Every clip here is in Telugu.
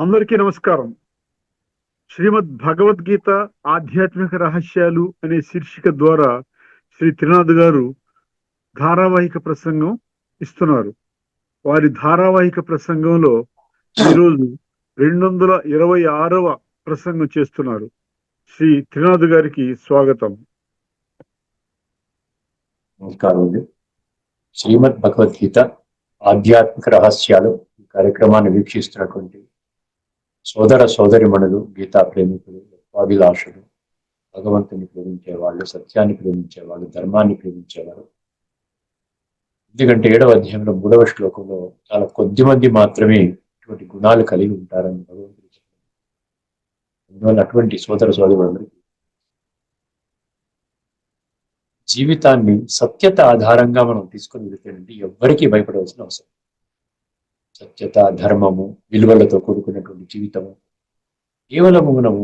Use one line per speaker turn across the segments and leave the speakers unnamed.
అందరికీ నమస్కారం. శ్రీమద్ భగవద్గీత ఆధ్యాత్మిక రహస్యాలు అనే శీర్షిక ద్వారా శ్రీ త్రినాథ్ గారు ధారావాహిక ప్రసంగం ఇస్తున్నారు. వారి ధారావాహిక ప్రసంగంలో ఈరోజు 226వ ప్రసంగం చేస్తున్నారు. శ్రీ త్రినాథ్ గారికి స్వాగతం.
నమస్కారం అండి. శ్రీమద్ భగవద్గీత ఆధ్యాత్మిక రహస్యాలు ఈ కార్యక్రమాన్ని వీక్షిస్తున్నటువంటి సోదర సోదరిమణులు, గీతా ప్రేమికులు, అభిలాషులు, భగవంతుని ప్రేమించే వాళ్ళు, సత్యాన్ని ప్రేమించేవాళ్ళు, ధర్మాన్ని ప్రేమించేవారు. ఎందుకంటే 7వ అధ్యాయంలో 3వ శ్లోకంలో చాలా కొద్ది మంది మాత్రమే ఇటువంటి గుణాలు కలిగి ఉంటారని భగవంతుడు చెప్పారు. అందువల్ల అటువంటి సోదర సోదరులందరికీ జీవితాన్ని సత్యత ఆధారంగా మనం తీసుకొని వెళ్తేనండి ఎవ్వరికీ భయపడవలసిన అవసరం. సత్యత, ధర్మము, విలువలతో కూడుకున్నటువంటి జీవితము. కేవలము మనము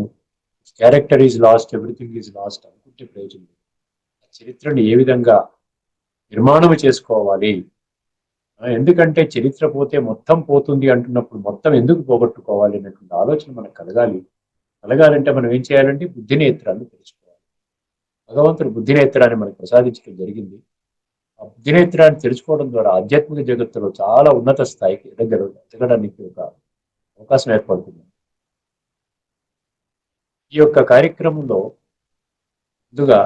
character is lost, everything is lost అనుకుంటే ప్రయోజనం లేదు. చరిత్రను ఏ విధంగా నిర్మాణము చేసుకోవాలి, ఎందుకంటే చరిత్ర పోతే మొత్తం పోతుంది అంటున్నప్పుడు మొత్తం ఎందుకు పోగొట్టుకోవాలి అనేటువంటి ఆలోచన మనకు కలగాలంటే మనం ఏం చేయాలంటే బుద్ధినేత్రాన్ని తెలుసుకోవాలి. భగవంతుడు బుద్ధినేత్రాన్ని మనకు ప్రసాదించడం జరిగింది. ఆ బుద్ధినేత్రాన్ని తెలుసుకోవడం ద్వారా ఆధ్యాత్మిక జగత్తులో చాలా ఉన్నత స్థాయికి ఎదగడానికి ఒక అవకాశం ఏర్పడుతుంది. ఈ యొక్క కార్యక్రమంలో ముందుగా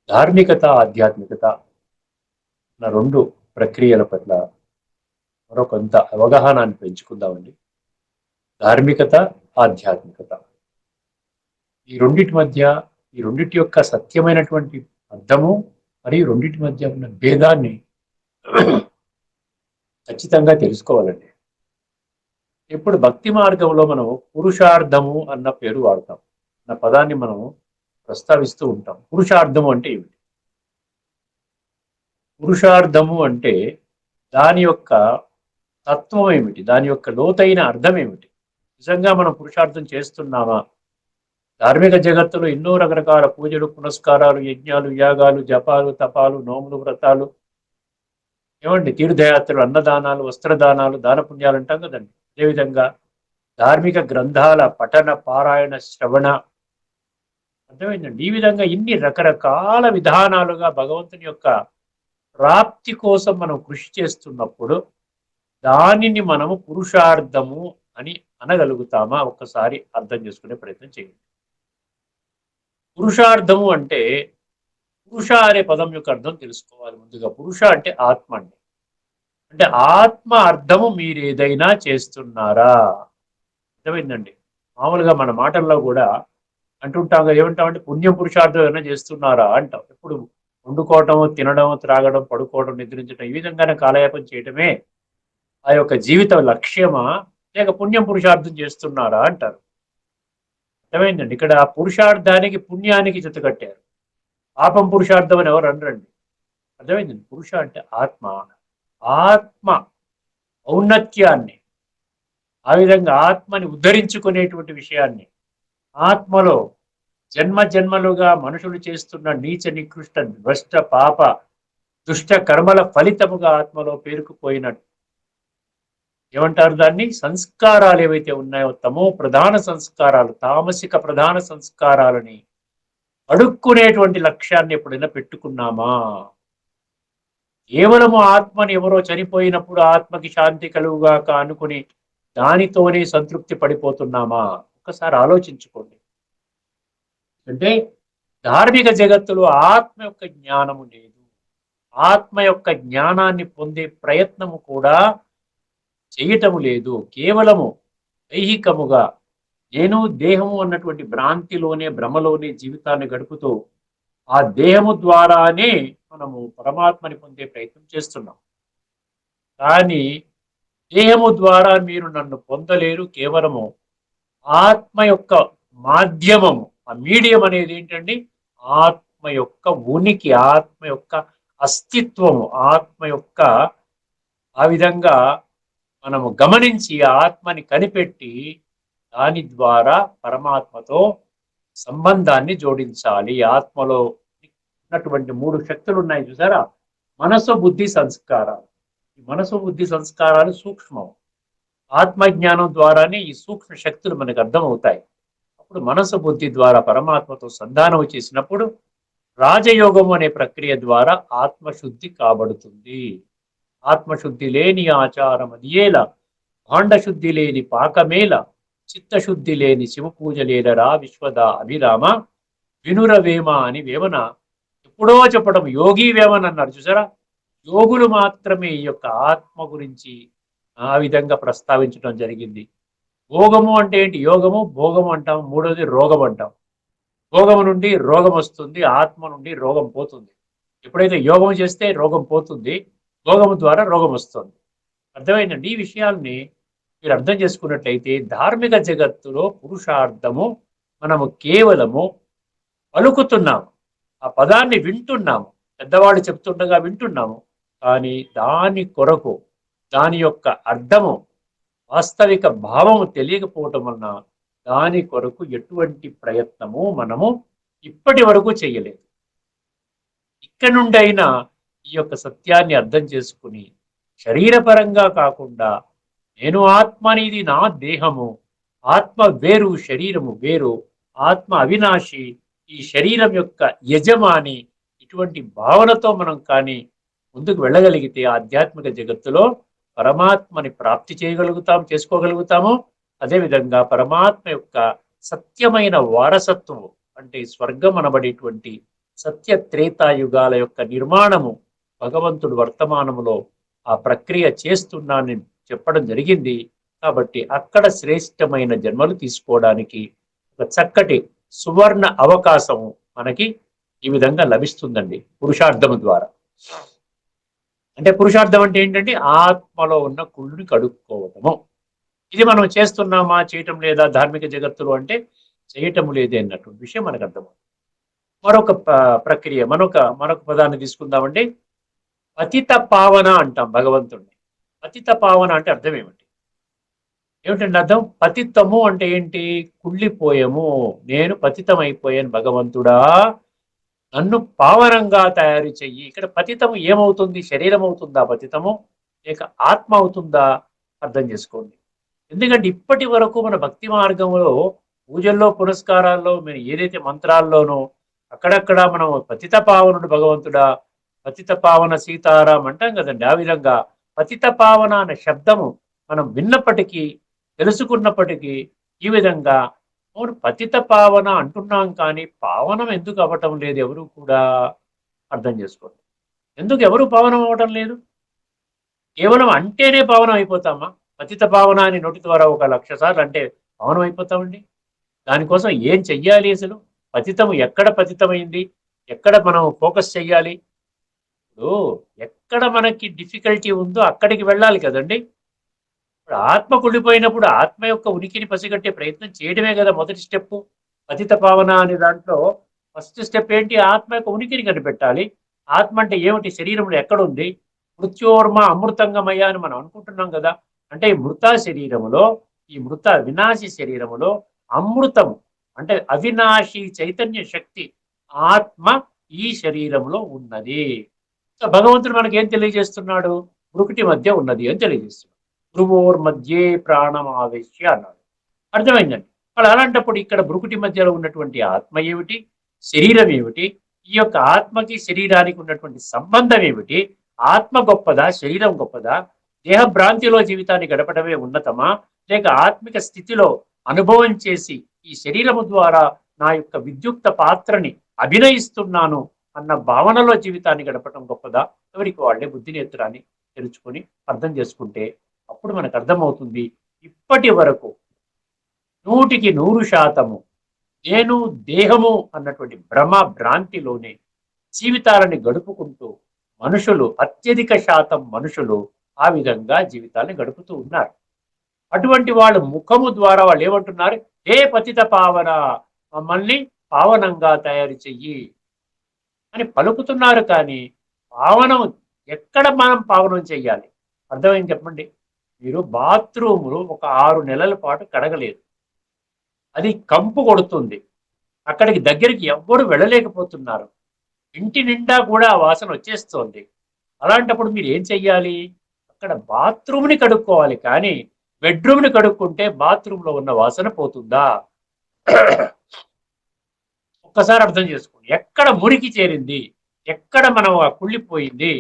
ధార్మికత, ఆధ్యాత్మికత అన్న 2 ప్రక్రియల పట్ల మరో కొంత అవగాహనాన్ని పెంచుకుందామండి. ధార్మికత, ఆధ్యాత్మికత ఈ రెండిటి యొక్క సత్యమైనటువంటి అర్థము మరియు రెండిటి మధ్య ఉన్న భేదాన్ని ఖచ్చితంగా తెలుసుకోవాలండి. ఇప్పుడు భక్తి మార్గంలో మనం పురుషార్థము అన్న పేరు వాడతాం, అన్న పదాన్ని మనం ప్రస్తావిస్తూ ఉంటాం. పురుషార్థము అంటే ఏమిటి? పురుషార్థము అంటే దాని యొక్క తత్వం ఏమిటి, దాని యొక్క లోతైన అర్థం ఏమిటి? నిజంగా మనం పురుషార్థం చేస్తున్నామా? ధార్మిక జగత్తులో ఎన్నో రకరకాల పూజలు, పునస్కారాలు, యజ్ఞాలు, యాగాలు, జపాలు, తపాలు, నోములు, వ్రతాలు, ఏమండి తీర్థయాత్రలు, అన్నదానాలు, వస్త్రదానాలు, దాన పుణ్యాలు అంటాం కదండి. అదేవిధంగా ధార్మిక గ్రంథాల పఠన, పారాయణ, శ్రవణ, అర్థమైందండి. ఈ విధంగా ఇన్ని రకరకాల విధానాలుగా భగవంతుని యొక్క ప్రాప్తి కోసం మనం కృషి చేస్తున్నప్పుడు దానిని మనము పురుషార్థము అని అనగలుగుతామా? ఒక్కసారి అర్థం చేసుకునే ప్రయత్నం చేయండి. పురుషార్థము అంటే పురుష అనే పదం యొక్క అర్థం తెలుసుకోవాలి. ముందుగా పురుష అంటే ఆత్మ అండి. అంటే ఆత్మ అర్థము మీరు ఏదైనా చేస్తున్నారా? అర్థమైందండి. మామూలుగా మన మాటల్లో కూడా అంటుంటాం కదా, ఏమంటామంటే పుణ్యం పురుషార్థం ఏమైనా చేస్తున్నారా అంటాం. ఎప్పుడు వండుకోవటం, తినడం, త్రాగడం, పడుకోవడం, నిద్రించడం, ఈ విధంగానే కాలయాపన చేయటమే ఆ యొక్క జీవిత లక్ష్యమా, లేక పుణ్యం పురుషార్థం చేస్తున్నారా అంటారు. అర్థమైందండి. ఇక్కడ పురుషార్థానికి పుణ్యానికి జత కట్టారు. పాపం పురుషార్థం అని ఎవరు అనరండి. అర్థమైందండి. పురుష అంటే ఆత్మ ఔన్నత్యాన్ని, ఆ విధంగా ఆత్మని ఉద్ధరించుకునేటువంటి విషయాన్ని, ఆత్మలో జన్మ జన్మలుగా మనుషులు చేస్తున్న నీచ నికృష్ట భ్రష్ట పాప దుష్ట కర్మల ఫలితముగా ఆత్మలో పేరుకుపోయినట్టు ఏమంటారు దాన్ని, సంస్కారాలు ఏవైతే ఉన్నాయో తమో ప్రధాన సంస్కారాలు, తామసిక ప్రధాన సంస్కారాలని అడుక్కునేటువంటి లక్ష్యాన్ని ఎప్పుడైనా పెట్టుకున్నామా? కేవలము ఆత్మని ఎవరో చనిపోయినప్పుడు ఆత్మకి శాంతి కలుగుగాక అనుకుని దానితోనే సంతృప్తి పడిపోతున్నామా? ఒకసారి ఆలోచించుకోండి. అంటే ధార్మిక జగత్తులో ఆత్మ యొక్క జ్ఞానము లేదు. ఆత్మ యొక్క జ్ఞానాన్ని పొందే ప్రయత్నము కూడా చేయటము లేదు. కేవలము దైహికముగా నేను దేహము అన్నటువంటి భ్రాంతిలోనే, భ్రమలోనే జీవితాన్ని గడుపుతూ ఆ దేహము ద్వారానే మనము పరమాత్మని పొందే ప్రయత్నం చేస్తున్నాం. కానీ దేహము ద్వారా మీరు నన్ను పొందలేరు. కేవలము ఆత్మ యొక్క మాధ్యమము, ఆ మీడియం అనేది ఏంటండి, ఆత్మ యొక్క ఉనికి, ఆత్మ యొక్క అస్తిత్వము, ఆత్మ యొక్క ఆ విధంగా మనము గమనించి ఆత్మని కనిపెట్టి దాని ద్వారా పరమాత్మతో సంబంధాన్ని జోడించాలి. ఆత్మలో ఉన్నటువంటి 3 శక్తులు ఉన్నాయి చూసారా, మనసు, బుద్ధి, సంస్కారాలు. ఈ మనసు, బుద్ధి, సంస్కారాలు సూక్ష్మం. ఆత్మజ్ఞానం ద్వారానే ఈ సూక్ష్మ శక్తులు మనకు అర్థమవుతాయి. అప్పుడు మనసు బుద్ధి ద్వారా పరమాత్మతో సంధానం చేసినప్పుడు రాజయోగం అనే ప్రక్రియ ద్వారా ఆత్మశుద్ధి కాబడుతుంది. ఆత్మశుద్ధి లేని ఆచారం అది ఏలా, భాండశుద్ధి లేని పాకమేల, చిత్తశుద్ధి లేని శివపూజలేలరా విశ్వద అభిరామ వినురవేమ అని వేమన ఎప్పుడో చెప్పడం. యోగి వేమన అన్నారు చూసారా. యోగులు మాత్రమే ఈ యొక్క ఆత్మ గురించి ఆ విధంగా ప్రస్తావించడం జరిగింది. భోగము అంటే ఏంటి? యోగము, భోగము అంటాం. మూడోది రోగం అంటాం. భోగము నుండి రోగం వస్తుంది, ఆత్మ నుండి రోగం పోతుంది. ఎప్పుడైతే యోగం చేస్తే రోగం పోతుంది, భోగము ద్వారా రోగం వస్తుంది. అర్థమైందండి. ఈ విషయాల్ని మీరు అర్థం చేసుకున్నట్లయితే ధార్మిక జగత్తులో పురుషార్థము మనము కేవలము పలుకుతున్నాము, ఆ పదాన్ని వింటున్నాము, పెద్దవాళ్ళు చెప్తుండగా వింటున్నాము. కానీ దాని కొరకు దాని యొక్క అర్థము, వాస్తవిక భావము తెలియకపోవటం వలన దాని కొరకు ఎటువంటి ప్రయత్నము మనము ఇప్పటి వరకు చేయలేదు. ఇక్కడ నుండి అయినా ఈ యొక్క సత్యాన్ని అర్థం చేసుకుని శరీరపరంగా కాకుండా నేను ఆత్మ అనేది నా దేహము, ఆత్మ వేరు శరీరము వేరు, ఆత్మ అవినాశి, ఈ శరీరం యొక్క యజమాని, ఇటువంటి భావనతో మనం కానీ ముందుకు వెళ్ళగలిగితే ఆధ్యాత్మిక జగత్తులో పరమాత్మని ప్రాప్తి చేయగలుగుతాం, చేసుకోగలుగుతాము. అదేవిధంగా పరమాత్మ యొక్క సత్యమైన వారసత్వము అంటే స్వర్గం అనబడేటువంటి సత్య త్రేతాయుగాల యొక్క నిర్మాణము భగవంతుడు వర్తమానములో ఆ ప్రక్రియ చేస్తున్నానని చెప్పడం జరిగింది. కాబట్టి అక్కడ శ్రేష్టమైన జన్మలు తీసుకోవడానికి ఒక చక్కటి సువర్ణ అవకాశం మనకి ఈ విధంగా లభిస్తుందండి పురుషార్థము ద్వారా. అంటే పురుషార్థం అంటే ఏంటంటే ఆత్మలో ఉన్న కుళ్ళుని కడుక్కోవటము. ఇది మనం చేస్తున్నామా, చేయటం లేదా ధార్మిక జగత్తులో అంటే చేయటం లేదే అన్నటువంటి విషయం మనకు అర్థమవుతుంది. మరొక ప్రక్రియ, మరొక పదాన్ని తీసుకుందామండి. పతిత పావన అంటాం భగవంతుడిని. పతిత పావన అంటే అర్థం ఏమిటి? ఏమిటండి అర్థం? పతితము అంటే ఏంటి? కుళ్ళిపోయాము, నేను పతితం అయిపోయాను భగవంతుడా, నన్ను పావనంగా తయారు చెయ్యి. ఇక్కడ పతితము ఏమవుతుంది? శరీరం అవుతుందా పతితము, లేక ఆత్మ అవుతుందా? అర్థం చేసుకోండి. ఎందుకంటే ఇప్పటి వరకు మన భక్తి మార్గంలో పూజల్లో పురస్కారాల్లో మీరు ఏదైతే మంత్రాల్లోనో అక్కడక్కడ మనం పతిత పావనుడు భగవంతుడా, పతిత పావన సీతారాం అంటాం కదండి. ఆ విధంగా పతిత పావన అనే శబ్దము మనం విన్నప్పటికీ, తెలుసుకున్నప్పటికీ ఈ విధంగా అవును పతిత పావన అంటున్నాం, కానీ పావనం ఎందుకు అవ్వటం లేదు ఎవరు కూడా? అర్థం చేసుకోండి. ఎందుకు ఎవరు పావనం అవ్వటం లేదు? కేవలం అంటేనే పావనం అయిపోతామా? పతిత పావన అని నోటి ద్వారా 1,00,000 సార్లు అంటే పావనం అయిపోతామండి? దానికోసం ఏం చెయ్యాలి అసలు? పతితము ఎక్కడ పతితమైంది? ఎక్కడ మనం ఫోకస్ చెయ్యాలి? ఇప్పుడు ఎక్కడ మనకి డిఫికల్టీ ఉందో అక్కడికి వెళ్ళాలి కదండి. ఇప్పుడు ఆత్మ కుళ్ళిపోయినప్పుడు ఆత్మ యొక్క ఉనికిని పసిగట్టే ప్రయత్నం చేయడమే కదా మొదటి స్టెప్. పతిత పావన అనే దాంట్లో ఫస్ట్ స్టెప్ ఏంటి? ఆత్మ యొక్క ఉనికిని కనిపెట్టాలి. ఆత్మ అంటే ఏమిటి? శరీరంలో ఎక్కడుంది? మృత్యోర్మ అమృతంగమయ్య అని మనం అనుకుంటున్నాం కదా. అంటే మృత శరీరములో, ఈ మృత వినాశి శరీరములో అమృతము అంటే అవినాశి చైతన్య శక్తి ఆత్మ ఈ శరీరంలో ఉన్నది. సో భగవంతుడు మనకి ఏం తెలియజేస్తున్నాడు? బ్రుకుటి మధ్య ఉన్నది అని తెలియజేస్తున్నాడు. ధ్రువోర్ మధ్యే ప్రాణం ఆవేశ్య అన్నాడు. అర్థమైందండి. వాళ్ళు అలాంటప్పుడు ఇక్కడ బ్రుకుటి మధ్యలో ఉన్నటువంటి ఆత్మ ఏమిటి, శరీరం ఏమిటి, ఈ యొక్క ఆత్మకి శరీరానికి ఉన్నటువంటి సంబంధం ఏమిటి? ఆత్మ గొప్పదా, శరీరం గొప్పదా? దేహభ్రాంతిలో జీవితాన్ని గడపడమే ఉన్నతమా, లేక ఆత్మిక స్థితిలో అనుభవం చేసి ఈ శరీరము ద్వారా నా యొక్క విద్యుక్త పాత్రని అభినయిస్తున్నాను అన్న భావనలో జీవితాన్ని గడపడం గొప్పదా? ఎవరికి వాళ్ళే బుద్ధి నేత్రాన్ని తెరుచుకొని అర్థం చేసుకుంటే అప్పుడు మనకు అర్థమవుతుంది. ఇప్పటి వరకు 100% నేను దేహము అన్నటువంటి భ్రమ భ్రాంతిలోనే జీవితాలని గడుపుకుంటూ మనుషులు, అత్యధిక శాతం మనుషులు ఆ విధంగా జీవితాన్ని గడుపుతూ ఉన్నారు. అటువంటి వాళ్ళు ముఖము ద్వారా వాళ్ళు ఏమంటున్నారు? హే పతిత పావన, మమ్మల్ని పావనంగా తయారు చెయ్యి అని పలుకుతున్నారు. కానీ పావనం ఎక్కడ మనం పావనం చెయ్యాలి? అర్థమైంది చెప్పండి. మీరు బాత్రూములు ఒక 6 నెలల పాటు కడగలేదు, అది కంపు కొడుతుంది, అక్కడికి దగ్గరికి ఎవ్వరు వెళ్ళలేకపోతున్నారు, ఇంటి నిండా కూడా ఆ వాసన వచ్చేస్తోంది. అలాంటప్పుడు మీరు ఏం చెయ్యాలి? అక్కడ బాత్రూమ్ని కడుక్కోవాలి. కానీ బెడ్రూమ్ని కడుక్కుంటే బాత్రూంలో ఉన్న వాసన పోతుందా? ఒక్కసారి అర్థం చేసుకోండి. ఎక్కడ మురికి చేరింది, ఎక్కడ మనం కుళ్ళిపోయింది,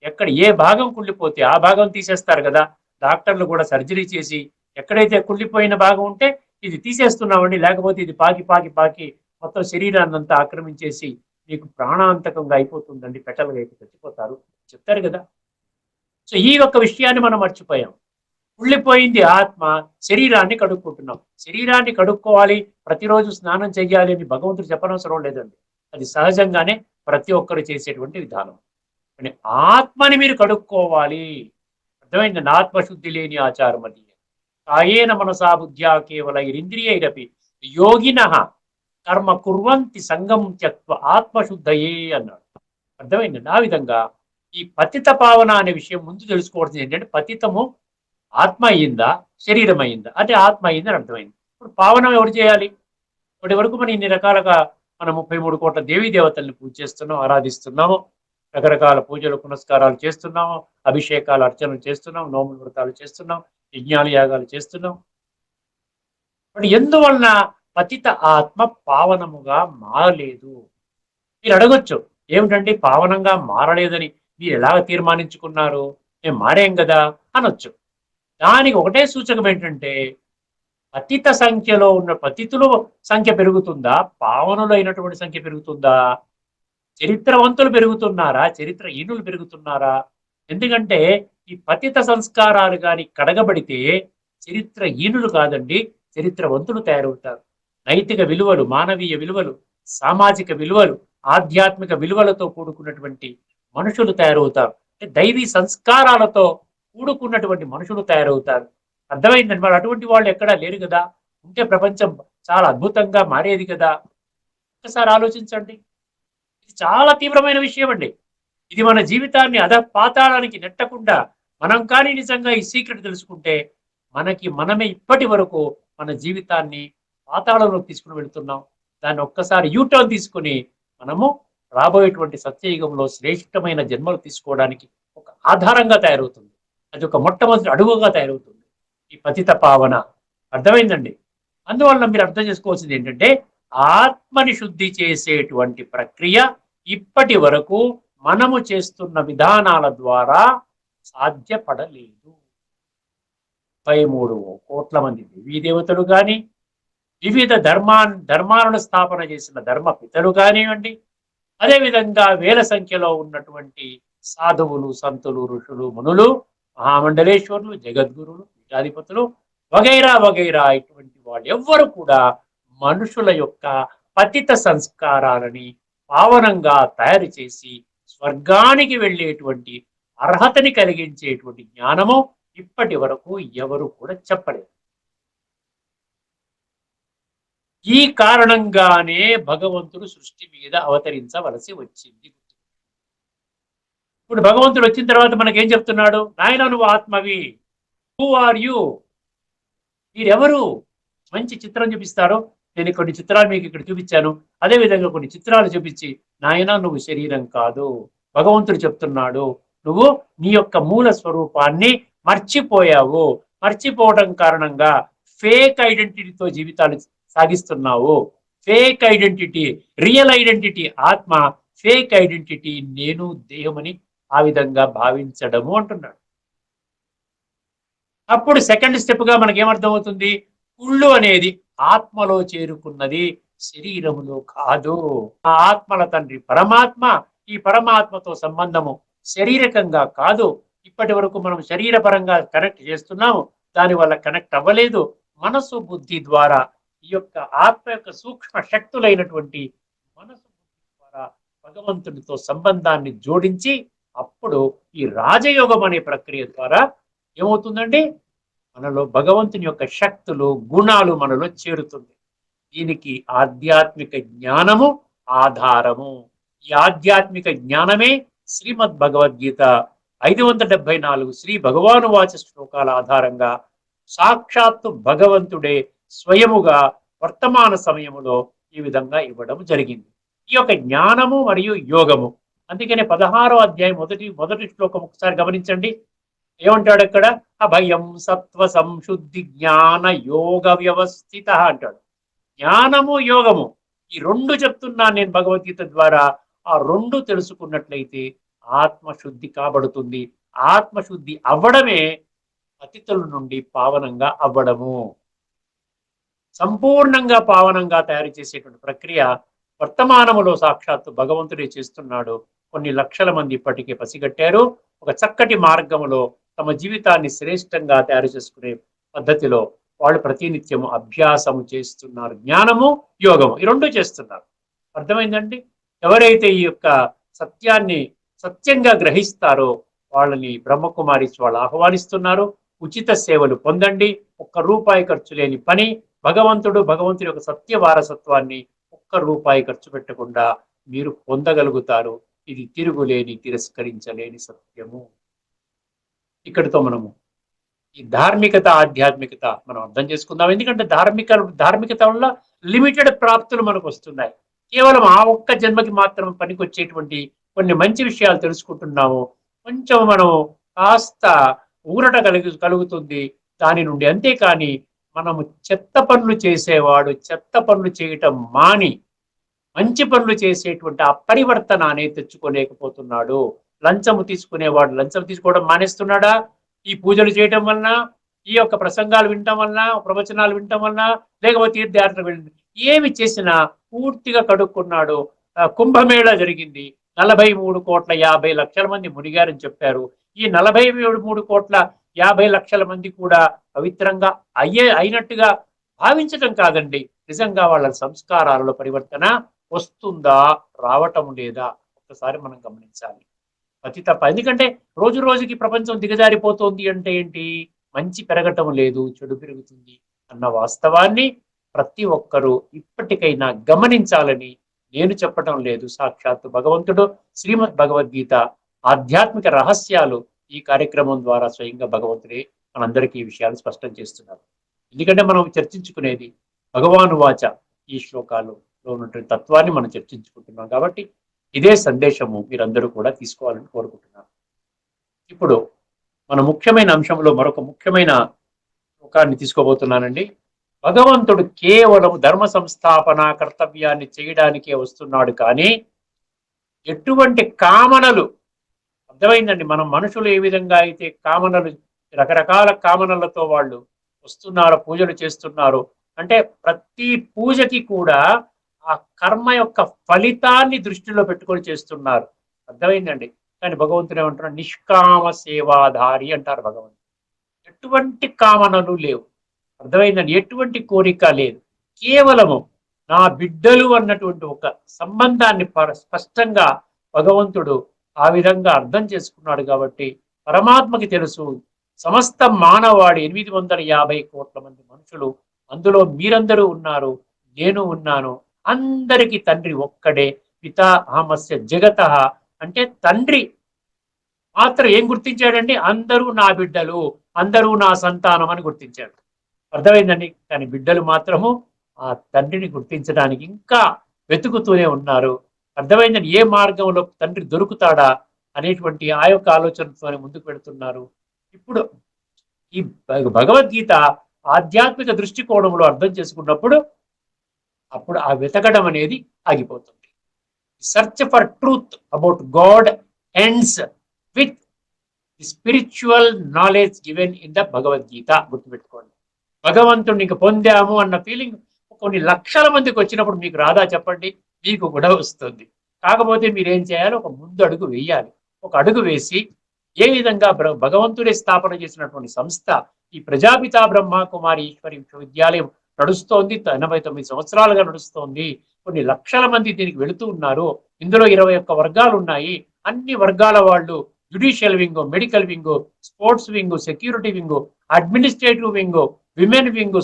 ఎక్కడ ఏ భాగం కుళ్ళిపోతే ఆ భాగం తీసేస్తారు కదా. డాక్టర్లు కూడా సర్జరీ చేసి ఎక్కడైతే కుళ్ళిపోయిన భాగం ఉంటే ఇది తీసేస్తున్నామండి, లేకపోతే ఇది పాకి పాకి పాకి మొత్తం శరీరాన్ని అంతా ఆక్రమించేసి మీకు ప్రాణాంతకంగా అయిపోతుందండి, పెటలుగా అయితే చచ్చిపోతారు చెప్తారు కదా. సో ఈ యొక్క విషయాన్ని మనం మర్చిపోయాం. కుళ్ళిపోయింది ఆత్మ, శరీరాన్ని కడుక్కుంటున్నాం. శరీరాన్ని కడుక్కోవాలి, ప్రతిరోజు స్నానం చెయ్యాలి అని భగవంతుడు చెప్పనవసరం లేదండి. అది సహజంగానే ప్రతి ఒక్కరు చేసేటువంటి విధానం. కానీ ఆత్మని మీరు కడుక్కోవాలి. అర్థమైందండి? ఆత్మశుద్ధి లేని ఆచారం అది. కాయేన మనసా బుద్ధ్యా కేవల ఇంద్రియైరపి యోగిన కర్మ కుర్వంతి సంగం త్యక్వ ఆత్మశుద్ధయే అన్నాడు. అర్థమైందండి? ఆ విధంగా ఈ పతిత పావన అనే విషయం ముందు తెలుసుకోవాల్సింది ఏంటంటే, పతితము ఆత్మ అయిందా, శరీరం అయిందా? అంటే ఆత్మ అయిందని అర్థమైంది. ఇప్పుడు పావనం ఎవరు చేయాలి? ఇప్పటి వరకు మనం ఇన్ని రకాలుగా మనం 33 కోట్ల దేవీ దేవతల్ని పూజ చేస్తున్నాం, ఆరాధిస్తున్నాము, రకరకాల పూజలు పునస్కారాలు చేస్తున్నాము, అభిషేకాలు అర్చనలు చేస్తున్నాం, నోములు వ్రతాలు చేస్తున్నాం, యజ్ఞాలు యాగాలు చేస్తున్నాం. మరి ఎందువలన పతిత ఆత్మ పావనముగా మారలేదు? మీరు అడగొచ్చు, ఏమిటండి పావనంగా మారలేదని మీరు ఎలా తీర్మానించుకున్నారు, మేము మారేం కదా అనొచ్చు. దానికి ఒకటే సూచకం ఏంటంటే, పతిత సంఖ్యలో ఉన్న పతితుల సంఖ్య పెరుగుతుందా, పావనులైనటువంటి సంఖ్య పెరుగుతుందా? చరిత్రవంతులు పెరుగుతున్నారా, చరిత్రహీనులు పెరుగుతున్నారా? ఎందుకంటే ఈ పతిత సంస్కారాలు కానీ కడగబడితే చరిత్రహీనులు కాదండి, చరిత్రవంతులు తయారవుతారు. నైతిక విలువలు, మానవీయ విలువలు, సామాజిక విలువలు, ఆధ్యాత్మిక విలువలతో కూడుకున్నటువంటి మనుషులు తయారవుతారు. దైవీ సంస్కారాలతో కూడుకున్నటువంటి మనుషులు తయారవుతారు. అర్థమైందండి? మరి అటువంటి వాళ్ళు ఎక్కడా లేరు కదా. ఉంటే ప్రపంచం చాలా అద్భుతంగా మారేది కదా. ఒకసారి ఆలోచించండి. ఇది చాలా తీవ్రమైన విషయం అండి. ఇది మన జీవితాన్ని పాతాళానికి నెట్టకుండా మనం కానీ నిజంగా ఈ సీక్రెట్ తెలుసుకుంటే, మనకి మనమే ఇప్పటి వరకు మన జీవితాన్ని పాతాళంలోకి తీసుకుని వెళుతున్నాం. దాన్ని ఒక్కసారి యూటర్న్ తీసుకుని మనము రాబోయేటువంటి సత్యయుగంలో శ్రేష్టమైన జన్మలు తీసుకోవడానికి ఒక ఆధారంగా తయారవుతుంది. అది ఒక మొట్టమొదటి అడుగుగా తయారవుతుంది ఈ పతిత పావన. అర్థమైందండి? అందువల్ల మీరు అర్థం చేసుకోవాల్సింది ఏంటంటే, ఆత్మని శుద్ధి చేసేటువంటి ప్రక్రియ ఇప్పటి వరకు మనము చేస్తున్న విధానాల ద్వారా సాధ్యపడలేదు. 33 కోట్ల మంది దేవీ దేవతలు కానీ, వివిధ ధర్మాలను స్థాపన చేసిన ధర్మ పితలు కానివ్వండి, అదేవిధంగా వేల సంఖ్యలో ఉన్నటువంటి సాధువులు, సంతులు, ఋషులు, మునులు, మహామండలేశ్వరులు, జగద్గురులు, పీఠాధిపతులు వగైరా వగైరా ఇటువంటి వాళ్ళు ఎవ్వరు కూడా మనుషుల యొక్క పతిత సంస్కారాలని పావనంగా తయారు చేసి స్వర్గానికి వెళ్ళేటువంటి అర్హతని కలిగించేటువంటి జ్ఞానము ఇప్పటి వరకు ఎవరు కూడా చెప్పలేదు. ఈ కారణంగానే భగవంతుడు సృష్టి మీద అవతరించవలసి వచ్చింది. ఇప్పుడు భగవంతుడు వచ్చిన తర్వాత మనకేం చెప్తున్నాడు? నాయన నువ్వు ఆత్మవి, హూ ఆర్ యు, మీరెవరు? మంచి చిత్రం చూపిస్తారు. నేను కొన్ని చిత్రాలు మీకు ఇక్కడ చూపించాను. అదేవిధంగా కొన్ని చిత్రాలు చూపించి, నాయన నువ్వు శరీరం కాదు, భగవంతుడు చెప్తున్నాడు, నువ్వు నీ యొక్క మూల స్వరూపాన్ని మర్చిపోయావు. మర్చిపోవడం కారణంగా ఫేక్ ఐడెంటిటీతో జీవితాలు సాగిస్తున్నావు. ఫేక్ ఐడెంటిటీ, రియల్ ఐడెంటిటీ ఆత్మ, ఫేక్ ఐడెంటిటీ నేను దేహమని ఆ విధంగా భావించడము అంటున్నాడు. అప్పుడు సెకండ్ స్టెప్ గా మనకేమర్థం అవుతుంది? కుళ్ళు అనేది ఆత్మలో చేరుకున్నది, శరీరములో కాదు. ఆ ఆత్మల తండ్రి పరమాత్మ, ఈ పరమాత్మతో సంబంధము శారీరకంగా కాదు. ఇప్పటి వరకు మనం శరీరపరంగా కనెక్ట్ చేస్తున్నాము, దానివల్ల కనెక్ట్ అవ్వలేదు. మనసు బుద్ధి ద్వారా ఈ యొక్క ఆత్మ యొక్క సూక్ష్మ శక్తులైనటువంటి మనసు బుద్ధి ద్వారా భగవంతుడితో సంబంధాన్ని జోడించి, అప్పుడు ఈ రాజయోగం అనే ప్రక్రియ ద్వారా ఏమవుతుందండి? మనలో భగవంతుని యొక్క శక్తులు, గుణాలు మనలో చేరుతుంది. దీనికి ఆధ్యాత్మిక జ్ఞానము ఆధారము. ఈ ఆధ్యాత్మిక జ్ఞానమే శ్రీమద్ భగవద్గీత 574 శ్రీ భగవాను వాచ శ్లోకాల ఆధారంగా సాక్షాత్తు భగవంతుడే స్వయముగా వర్తమాన సమయములో ఈ విధంగా ఇవ్వడం జరిగింది. ఈ యొక్క జ్ఞానము మరియు యోగము. అందుకనే 16వ అధ్యాయం మొదటి శ్లోకం ఒకసారి గమనించండి. ఏమంటాడు అక్కడ? అభయం సత్వ సంశుద్ధి జ్ఞాన యోగ వ్యవస్థిత అంటాడు. జ్ఞానము యోగము ఈ రెండు చెప్తున్నాను నేను భగవద్గీత ద్వారా. ఆ రెండు తెలుసుకున్నట్లయితే ఆత్మశుద్ధి కాబడుతుంది. ఆత్మశుద్ధి అవ్వడమే పతితుల నుండి పావనంగా అవ్వడము. సంపూర్ణంగా పావనంగా తయారు చేసేటువంటి ప్రక్రియ వర్తమానములో సాక్షాత్తు భగవంతుడే చేస్తున్నాడు. కొన్ని లక్షల మంది ఇప్పటికే పసిగట్టారు. ఒక చక్కటి మార్గములో తమ జీవితాన్ని శ్రేష్టంగా తయారు చేసుకునే పద్ధతిలో వాళ్ళు ప్రతినిత్యము అభ్యాసము చేస్తున్నారు. జ్ఞానము యోగము ఈ రెండు చేస్తున్నారు. అర్థమైందండి? ఎవరైతే ఈ యొక్క సత్యాన్ని సత్యంగా గ్రహిస్తారో వాళ్ళని బ్రహ్మకుమారిస్ వాళ్ళు ఆహ్వానిస్తున్నారు. ఉచిత సేవలు పొందండి. ₹1 ఖర్చు లేని పని. భగవంతుడి యొక్క సత్య వారసత్వాన్ని ₹1 ఖర్చు పెట్టకుండా మీరు పొందగలుగుతారు. ఇది తిరుగులేని తిరస్కరించలేని సత్యము. ఇక్కడితో మనము ఈ ధార్మికత ఆధ్యాత్మికత మనం అర్థం చేసుకుందాం. ఎందుకంటే ధార్మికత వల్ల లిమిటెడ్ ప్రాప్తులు మనకు వస్తున్నాయి. కేవలం ఆ ఒక్క జన్మకి మాత్రం పనికొచ్చేటువంటి కొన్ని మంచి విషయాలు తెలుసుకుంటున్నాము. కొంచెం మనం కాస్త ఊరట కలుగుతుంది దాని నుండి. అంతేకాని మనము చెత్త పనులు చేసేవాడు చెత్త పనులు చేయటం మాని మంచి పనులు చేసేటువంటి ఆ పరివర్తన అనేది తెచ్చుకోలేకపోతున్నాడు. లంచము తీసుకునేవాడు లంచం తీసుకోవడం మానేస్తున్నాడా? ఈ పూజలు చేయటం వలన, ఈ యొక్క ప్రసంగాలు వినటం వలన, ప్రవచనాలు వినటం వలన, లేకపోతే తీర్థయాత్ర వెళ్ళి ఏమి చేసినా పూర్తిగా కడుక్కున్నాడు. కుంభమేళా జరిగింది. 43,50,00,000 మంది మునిగారని చెప్పారు. ఈ 43,50,00,000 మంది కూడా పవిత్రంగా అయినట్టుగా భావించటం కాదండి. నిజంగా వాళ్ళ సంస్కారాలలో పరివర్తన వస్తుందా, రావటం లేదా ఒక్కసారి మనం గమనించాలి. అతి తప్ప. ఎందుకంటే రోజు రోజుకి ప్రపంచం దిగజారిపోతోంది అంటే ఏంటి? మంచి పెరగటం లేదు, చెడు పెరుగుతుంది అన్న వాస్తవాన్ని ప్రతి ఒక్కరూ ఇప్పటికైనా గమనించాలని నేను చెప్పటం లేదు. సాక్షాత్తు భగవంతుడు శ్రీమద్ భగవద్గీత ఆధ్యాత్మిక రహస్యాలు ఈ కార్యక్రమం ద్వారా స్వయంగా భగవంతుడే మనందరికీ ఈ విషయాలు స్పష్టం చేస్తున్నారు. ఎందుకంటే మనం చర్చించుకునేది భగవాను వాచ ఈ శ్లోకాలలో ఉన్నటువంటి తత్వాన్ని మనం చర్చించుకుంటున్నాం. కాబట్టి ఇదే సందేశము మీరందరూ కూడా తీసుకోవాలని కోరుకుంటున్నాను. ఇప్పుడు మన ముఖ్యమైన అంశంలో మరొక ముఖ్యమైన శ్లోకాన్ని తీసుకోబోతున్నానండి. భగవంతుడు కేవలం ధర్మ సంస్థాపన కర్తవ్యాన్ని చేయడానికే వస్తున్నాడు. కానీ ఎటువంటి కామనలు, అర్థమైందండి, మనం మనుషులు ఏ విధంగా అయితే కామనలు రకరకాల కామనలతో వాళ్ళు వస్తున్నారు, పూజలు చేస్తున్నారు. అంటే ప్రతి పూజకి కూడా ఆ కర్మ యొక్క ఫలితాన్ని దృష్టిలో పెట్టుకొని చేస్తున్నారు. అర్థమైందండి? కానీ భగవంతుడు ఏమంటున్నాడు? నిష్కామ సేవాధారి అంటారు భగవంతుడు. ఎటువంటి కామనలు లేవు. అర్థమైందండి? ఎటువంటి కోరిక లేదు. కేవలము నా బిడ్డలు అన్నటువంటి ఒక సంబంధాన్ని స్పష్టంగా భగవంతుడు ఆ విధంగా అర్థం చేసుకున్నాడు. కాబట్టి పరమాత్మకి తెలుసు సమస్త మానవాడి 850 కోట్ల మంది మనుషులు, అందులో మీరందరూ ఉన్నారు, నేను ఉన్నాను. అందరికి తండ్రి ఒక్కడే. పితా అహమస్య జగత అంటే తండ్రి మాత్రం ఏం గుర్తించాడండి? అందరూ నా బిడ్డలు, అందరూ నా సంతానం అని గుర్తించాడు. అర్థమైందండి? కానీ బిడ్డలు మాత్రము ఆ తండ్రిని గుర్తించడానికి ఇంకా వెతుకుతూనే ఉన్నారు. అర్థమైందని? ఏ మార్గంలో తండ్రి దొరుకుతాడా అనేటువంటి ఆ యొక్క ఆలోచనతోనే ముందుకు పెడుతున్నారు. ఇప్పుడు ఈ భగవద్గీత ఆధ్యాత్మిక దృష్టికోణంలో అర్థం చేసుకున్నప్పుడు అప్పుడు ఆ వెతకడం అనేది ఆగిపోతుంది. Search for truth about God ends with the spiritual knowledge given in the Bhagavad Gita. గుర్తుపెట్టుకోండి. భగవంతుడిని ఇంక పొందాము అన్న ఫీలింగ్ కొన్ని లక్షల మందికి వచ్చినప్పుడు మీకు రాదా చెప్పండి? మీకు కూడా వస్తుంది. కాకపోతే మీరేం చేయాలి? ఒక ముందు అడుగు వేయాలి. ఒక అడుగు వేసి ఏ విధంగా భగవంతుడే స్థాపన చేసినటువంటి సంస్థ ఈ ప్రజాపిత బ్రహ్మ కుమారి ఈశ్వరి విశ్వవిద్యాలయం నడుస్తోంది. 89 సంవత్సరాలుగా నడుస్తోంది. కొన్ని లక్షల మంది దీనికి వెళుతూ ఉన్నారు. ఇందులో 21 వర్గాలు ఉన్నాయి. అన్ని వర్గాల వాళ్ళు judicial wing, medical wing, sports wing, security wing, administrative wing, women wing,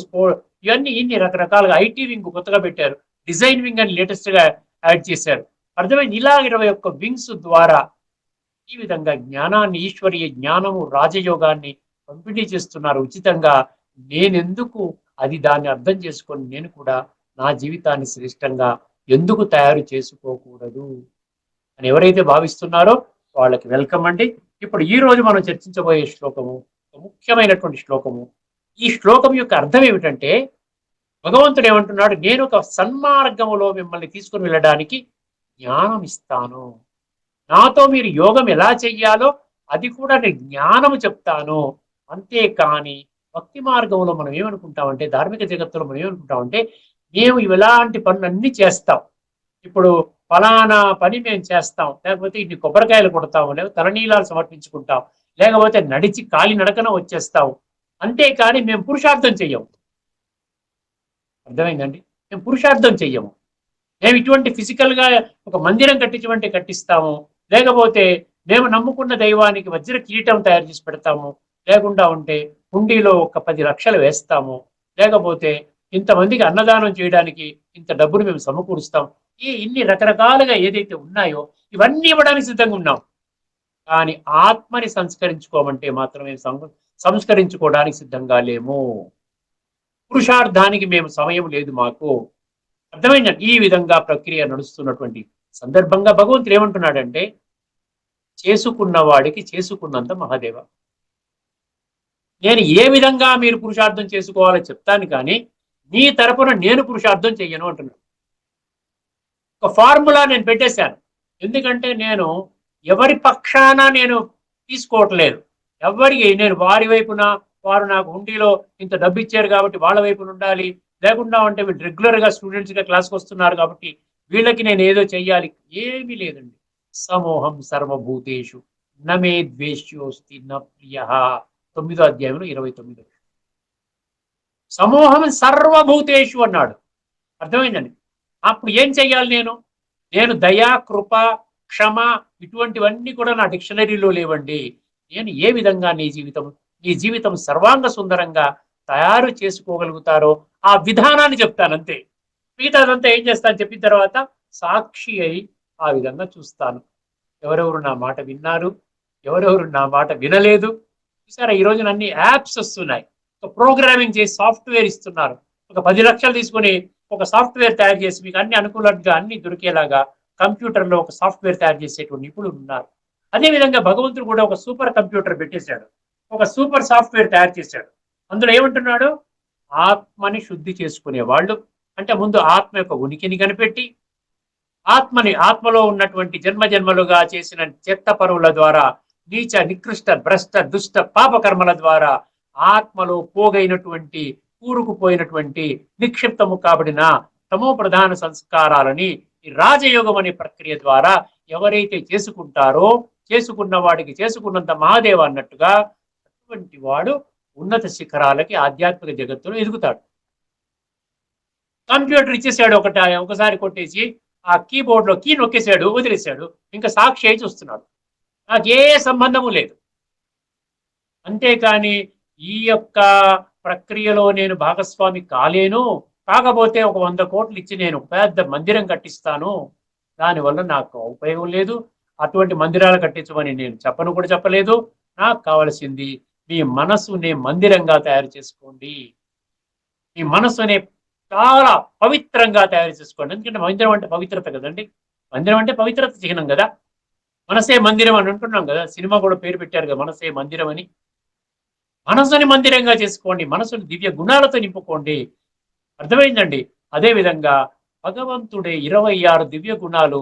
ఇన్ని రకరకాలుగా ఐటీ వింగ్ కొత్తగా పెట్టారు. డిజైన్ వింగ్ అని లేటెస్ట్ గా యాడ్ చేశారు. అర్థమైంది? ఇలా 21 వింగ్స్ ద్వారా ఈ విధంగా జ్ఞానాన్ని, ఈశ్వరీయ జ్ఞానము, రాజయోగాన్ని పంపిణీ చేస్తున్నారు ఉచితంగా. నేనెందుకు దాన్ని అర్థం చేసుకొని నేను కూడా నా జీవితాన్ని శ్రేష్టంగా ఎందుకు తయారు చేసుకోకూడదు అని ఎవరైతే భావిస్తున్నారో వాళ్ళకి వెల్కమ్ అండి. ఇప్పుడు ఈ రోజు మనం చర్చించబోయే శ్లోకము ముఖ్యమైనటువంటి శ్లోకము. ఈ శ్లోకం యొక్క అర్థం ఏమిటంటే, భగవంతుడు ఏమంటున్నాడు, నేను ఒక సన్మార్గములో మిమ్మల్ని తీసుకుని వెళ్ళడానికి జ్ఞానం ఇస్తాను. నాతో మీరు యోగం ఎలా చెయ్యాలో అది కూడా నేను జ్ఞానము చెప్తాను. అంతేకాని భక్తి మార్గంలో మనం ఏమనుకుంటామంటే, ధార్మిక జగత్తులో మనం ఏమనుకుంటామంటే, మేము ఇలాంటి పనులన్నీ చేస్తాం. ఇప్పుడు ఫలానా పని మేము చేస్తాం, లేకపోతే ఇన్ని కొబ్బరికాయలు కొడతాము, లేకపోతే తలనీలాలు సమర్పించుకుంటాం, లేకపోతే నడిచి కాలి నడకన వచ్చేస్తాం. అంతేకాని మేము పురుషార్థం చెయ్యము. అర్థమైందండి? మేము పురుషార్థం చెయ్యము. మేము ఇటువంటి ఫిజికల్ గా ఒక మందిరం కట్టించమంటే కట్టిస్తాము, లేకపోతే మేము నమ్ముకున్న దైవానికి వజ్ర కిరీటం తయారు చేసి పెడతాము, లేకుండా ఉంటే హుండీలో ఒక 10 లక్షలు వేస్తాము, లేకపోతే ఇంతమందికి అన్నదానం చేయడానికి ఇంత డబ్బును మేము సమకూరుస్తాం. ఇన్ని రకరకాలుగా ఏదైతే ఉన్నాయో ఇవన్నీ ఇవ్వడానికి సిద్ధంగా ఉన్నాం. కానీ ఆత్మని సంస్కరించుకోమంటే మాత్రమే సంస్కరించుకోవడానికి సిద్ధంగా లేము. పురుషార్థానికి మేము సమయం లేదు మాకు. అర్థమైందండి? ఈ విధంగా ప్రక్రియ నడుస్తున్నటువంటి సందర్భంగా భగవంతుడు ఏమంటున్నాడంటే, చేసుకున్న వాడికి చేసుకున్నంత మహాదేవ. నేను ఏ విధంగా మీరు పురుషార్థం చేసుకోవాలో చెప్తాను, కానీ నీ తరపున నేను పురుషార్థం చెయ్యను అంటున్నాను. ఒక ఫార్ములా నేను పెట్టేశాను. ఎందుకంటే నేను ఎవరి పక్షాన నేను తీసుకోవట్లేదు. ఎవరికి నేను వారి వైపున, వారు నాకు హుండీలో ఇంత డబ్బు ఇచ్చారు కాబట్టి వాళ్ళ వైపున ఉండాలి, లేకుండా అంటే వీళ్ళు రెగ్యులర్ గా స్టూడెంట్స్ గా క్లాస్కి వస్తున్నారు కాబట్టి వీళ్ళకి నేను ఏదో చెయ్యాలి, ఏమీ లేదండి. సమోహం సర్వభూతేషు నమే ద్వేష్యోస్తి న ప్రియ. 9వ అధ్యాయంలో 29. సమోహం సర్వభూతేషు అన్నాడు. అర్థమైందండి? అప్పుడు ఏం చెయ్యాలి నేను? నేను దయా, కృప, క్షమ ఇటువంటివన్నీ కూడా నా డిక్షనరీలో లేవండి. నేను ఏ విధంగా నీ జీవితం సర్వాంగ సుందరంగా తయారు చేసుకోగలుగుతారో ఆ విధానాన్ని చెప్తాను అంతే. మిగతాదంతా ఏం చేస్తాను చెప్పిన తర్వాత సాక్షి అయి ఆ విధంగా చూస్తాను. ఎవరెవరు నా మాట విన్నారు, ఎవరెవరు నా మాట వినలేదు. చూసారా, ఈ రోజున అన్ని యాప్స్ వస్తున్నాయి. ఒక ప్రోగ్రామింగ్ చేసి సాఫ్ట్వేర్ ఇస్తున్నారు. ఒక 10 లక్షలు తీసుకొని ఒక సాఫ్ట్వేర్ తయారు చేసి మీకు అన్ని అనుకూలంగా అన్ని దొరికేలాగా కంప్యూటర్లో ఒక సాఫ్ట్వేర్ తయారు చేసేటువంటి నిపుణులు ఉన్నారు. అదేవిధంగా భగవంతుడు కూడా ఒక సూపర్ కంప్యూటర్ పెట్టేశాడు, ఒక సూపర్ సాఫ్ట్వేర్ తయారు చేశాడు. అందులో ఏమంటున్నాడు? ఆత్మని శుద్ధి చేసుకునే వాళ్ళు, అంటే ముందు ఆత్మ యొక్క ఉనికిని కనిపెట్టి ఆత్మలో ఉన్నటువంటి జన్మలుగా చేసిన చెత్త పరువుల ద్వారా, నీచ నికృష్ట భ్రష్ట దుష్ట పాపకర్మల ద్వారా ఆత్మలో పోగైనటువంటి కూరుకుపోయినటువంటి నిక్షిప్తము కాబడిన తమో ప్రధాన సంస్కారాలని ఈ రాజయోగం అనే ప్రక్రియ ద్వారా ఎవరైతే చేసుకుంటారో, చేసుకున్న వాడికి చేసుకున్నంత మహాదేవ అన్నట్టుగా అటువంటి వాడు ఉన్నత శిఖరాలకి ఆధ్యాత్మిక జగత్తులో ఎదుగుతాడు. కంప్యూటర్ ఇచ్చేసాడు, ఒకసారి కొట్టేసి ఆ కీబోర్డ్ లో కీ నొక్కేశాడు, వదిలేశాడు, ఇంకా సాక్షి అయి చూస్తున్నాడు. నాకే సంబంధము లేదు. అంతేకాని ఈ యొక్క ప్రక్రియలో నేను భాగస్వామి కాలేను, కాకపోతే ఒక 100 కోట్లు ఇచ్చి నేను పెద్ద మందిరం కట్టిస్తాను, దానివల్ల నాకు ఉపయోగం లేదు, అటువంటి మందిరాలు కట్టించమని నేను చెప్పలేదు. నాకు కావలసింది మీ మనస్సునే మందిరంగా తయారు చేసుకోండి, మీ మనస్సునే చాలా పవిత్రంగా తయారు చేసుకోండి. ఎందుకంటే మందిరం అంటే పవిత్రత కదండి. మందిరం అంటే పవిత్రత చిహ్నం కదా. మనసే మందిరం అని అంటున్నాం కదా, సినిమా కూడా పేరు పెట్టారు కదా మనసే మందిరం అని. మనసుని మందిరంగా చేసుకోండి, మనసుని దివ్య గుణాలతో నింపుకోండి. అర్థమైందండి? అదేవిధంగా భగవంతుడే 26 దివ్య గుణాలు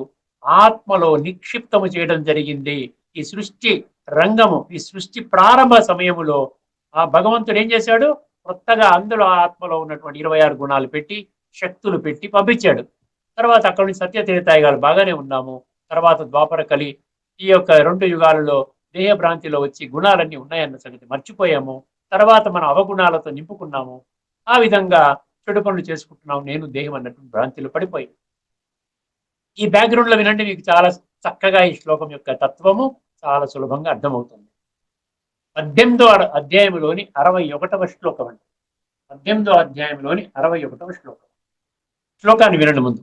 ఆత్మలో నిక్షిప్తము చేయడం జరిగింది. ఈ సృష్టి రంగము, ఈ సృష్టి ప్రారంభ సమయములో ఆ భగవంతుడు ఏం చేశాడు? కొత్తగా అందులో ఆత్మలో ఉన్నటువంటి 26 గుణాలు పెట్టి, శక్తులు పెట్టి పంపించాడు. తర్వాత అక్కడి నుంచి సత్యత్రేతాయుగాలు బాగానే ఉన్నాము. తర్వాత ద్వాపర కలి, ఈ యొక్క 2 యుగాలలో దేహభ్రాంతిలో వచ్చి గుణాలన్నీ ఉన్నాయన్న సంగతి మర్చిపోయాము. తర్వాత మనం అవగుణాలతో నింపుకున్నాము. ఆ విధంగా చెడు పనులు చేసుకుంటున్నాము, నేను దేహం అన్నటువంటి భ్రాంతిలో పడిపోయి. ఈ బ్యాక్గ్రౌండ్ లో వినండి, మీకు చాలా చక్కగా ఈ శ్లోకం యొక్క తత్వము చాలా సులభంగా అర్థమవుతుంది. 18వ అధ్యాయంలోని 61వ శ్లోకం అండి. 18వ అధ్యాయంలోని 61వ శ్లోకం. శ్లోకాన్ని వినండి ముందు.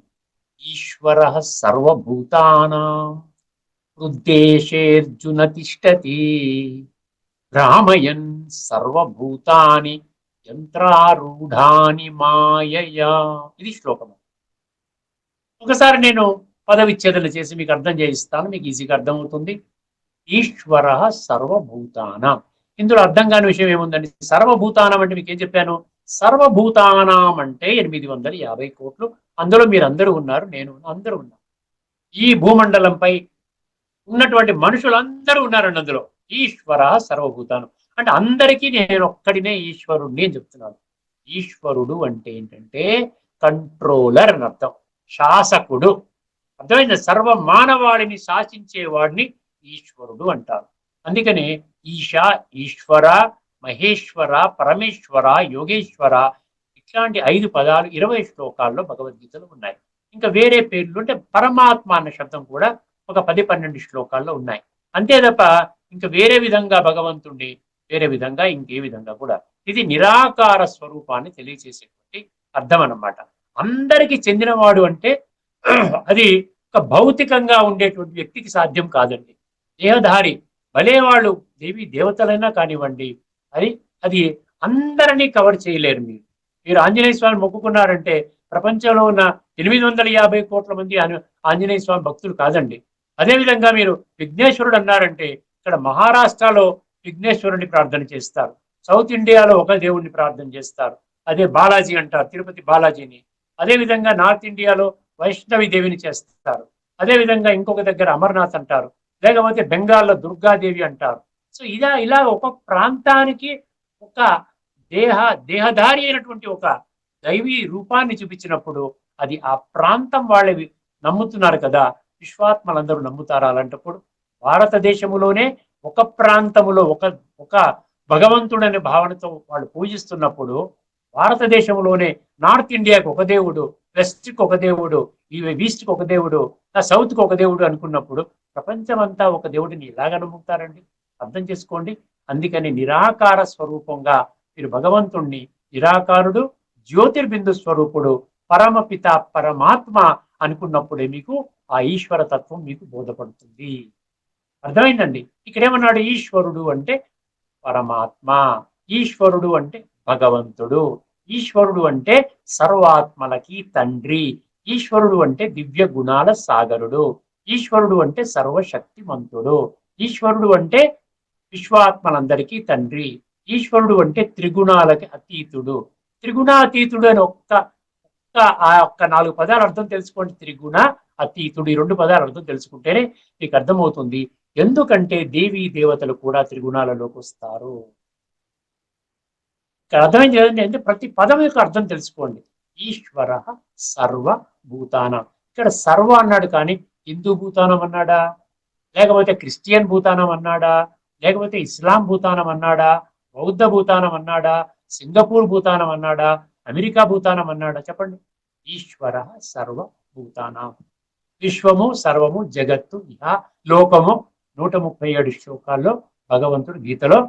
ఈశ్వర సర్వభూతానాం హృద్దేశేర్జున తిష్టతి భ్రామయన్ సర్వభూతాని యంత్రారూఢాని మాయయా. ఇది శ్లోకము. ఒకసారి నేను పదవిచ్ఛేదన చేసి మీకు అర్థం చేయిస్తాను, మీకు ఈజీగా అర్థమవుతుంది. ఈశ్వర సర్వభూతాన, ఇందులో అర్థం కాని విషయం ఏముందండి? సర్వభూతానం అంటే మీకు ఏం చెప్పాను? సర్వభూతానం అంటే 850 కోట్లు. అందులో మీరు అందరూ ఉన్నారు, నేను అందరూ ఉన్నారు. ఈ భూమండలంపై ఉన్నటువంటి మనుషులందరూ ఉన్నారండి అందులో. ఈశ్వర సర్వభూతానం అంటే అందరికీ నేను ఒక్కడినే ఈశ్వరుణ్ణి అని చెప్తున్నాను. ఈశ్వరుడు అంటే ఏంటంటే కంట్రోలర్ అని అర్థం, శాసకుడు. అర్థమైంది? సర్వ మానవాళిని శాసించేవాడిని ఈశ్వరుడు అంటారు. అందుకని ఈశ, ఈశ్వర, మహేశ్వర, పరమేశ్వర, యోగేశ్వర ఇట్లాంటి 5 పదాలు 20 శ్లోకాల్లో భగవద్గీతలో ఉన్నాయి. ఇంకా వేరే పేర్లు అంటే పరమాత్మ అన్న శబ్దం కూడా ఒక 10-12 శ్లోకాల్లో ఉన్నాయి. అంతే తప్ప ఇంకా వేరే విధంగా భగవంతుణ్ణి వేరే విధంగా ఇంకే విధంగా కూడా, ఇది నిరాకార స్వరూపాన్ని తెలియచేసేటువంటి అర్థం అన్నమాట. అందరికి చెందినవాడు అంటే అది ఒక భౌతికంగా ఉండేటువంటి వ్యక్తికి సాధ్యం కాదండి. దేహధారి భలే వాళ్ళు దేవి దేవతలైనా కానివ్వండి, అది అది అందరినీ కవర్ చేయలేరు. మీరు ఆంజనేయ స్వామి మొక్కుకున్నారంటే ప్రపంచంలో ఉన్న 850 కోట్ల మంది ఆంజనేయ స్వామి భక్తులు కాదండి. అదేవిధంగా మీరు విఘ్నేశ్వరుడు అన్నారంటే ఇక్కడ మహారాష్ట్రలో విఘ్నేశ్వరుని ప్రార్థన చేస్తారు, సౌత్ ఇండియాలో ఒక దేవుణ్ణి ప్రార్థన చేస్తారు, అదే బాలాజీ అంటారు, తిరుపతి బాలాజీని. అదేవిధంగా నార్త్ ఇండియాలో వైష్ణవి దేవిని చేస్తారు, అదేవిధంగా ఇంకొక దగ్గర అమర్నాథ్ అంటారు, లేకపోతే బెంగాల్లో దుర్గాదేవి అంటారు. సో ఇలా ఒక ప్రాంతానికి ఒక దేహధారి అయినటువంటి ఒక దైవీ రూపాన్ని చూపించినప్పుడు అది ఆ ప్రాంతం వాళ్ళవి నమ్ముతున్నారు కదా, విశ్వాత్మలందరూ నమ్ముతారా? అలాంటప్పుడు భారతదేశంలోనే ఒక ప్రాంతములో ఒక ఒక భగవంతుడనే భావనతో వాళ్ళు పూజిస్తున్నప్పుడు, భారతదేశంలోనే నార్త్ ఇండియాకు ఒక దేవుడు, వెస్ట్కి ఒక దేవుడు, ఈస్ట్కి ఒక దేవుడు, సౌత్కి ఒక దేవుడు అనుకున్నప్పుడు ప్రపంచమంతా ఒక దేవుడిని ఎలాగ నమ్ముతారండి? అర్థం చేసుకోండి. అందుకని నిరాకార స్వరూపంగా మీరు భగవంతుణ్ణి, నిరాకారుడు జ్యోతిర్బిందు స్వరూపుడు పరమపిత పరమాత్మ అనుకున్నప్పుడే మీకు ఆ ఈశ్వర తత్వం మీకు బోధపడుతుంది. అర్థమైందండి? ఇక్కడేమన్నాడు? ఈశ్వరుడు అంటే పరమాత్మ, ఈశ్వరుడు అంటే భగవంతుడు, ఈశ్వరుడు అంటే సర్వాత్మలకి తండ్రి, ఈశ్వరుడు అంటే దివ్య గుణాల సాగరుడు, ఈశ్వరుడు అంటే సర్వశక్తిమంతుడు, ఈశ్వరుడు అంటే విశ్వాత్మలందరికీ తండ్రి, ఈశ్వరుడు అంటే త్రిగుణాలకి అతీతుడు. త్రిగుణాతీతుడు అని ఆ ఒక్క 4 పదాలు అర్థం తెలుసుకోండి. త్రిగుణ అతీతుడు, ఈ 2 పదాలు అర్థం తెలుసుకుంటేనే మీకు అర్థమవుతుంది. ఎందుకంటే దేవీ దేవతలు కూడా త్రిగుణాలలోకి వస్తారు. ఇక్కడ అర్థమైంది కదండి. అంటే ప్రతి పదం యొక్క అర్థం తెలుసుకోండి. ఈశ్వర సర్వభూతానం, ఇక్కడ సర్వ అన్నాడు కానీ హిందూ భూతానం అన్నాడా, లేకపోతే క్రిస్టియన్ భూతానం అన్నాడా, లేకపోతే ఇస్లాం భూతానం అన్నాడా, బౌద్ధ భూతానం అన్నాడా, సింగపూర్ భూతానం అన్నాడా, అమెరికా భూతానం అన్నాడా? చెప్పండి. ఈశ్వర సర్వభూతానం, విశ్వము సర్వము జగత్తు ఇహ లోకము 137 శ్లోకాల్లో భగవంతుడు గీతలో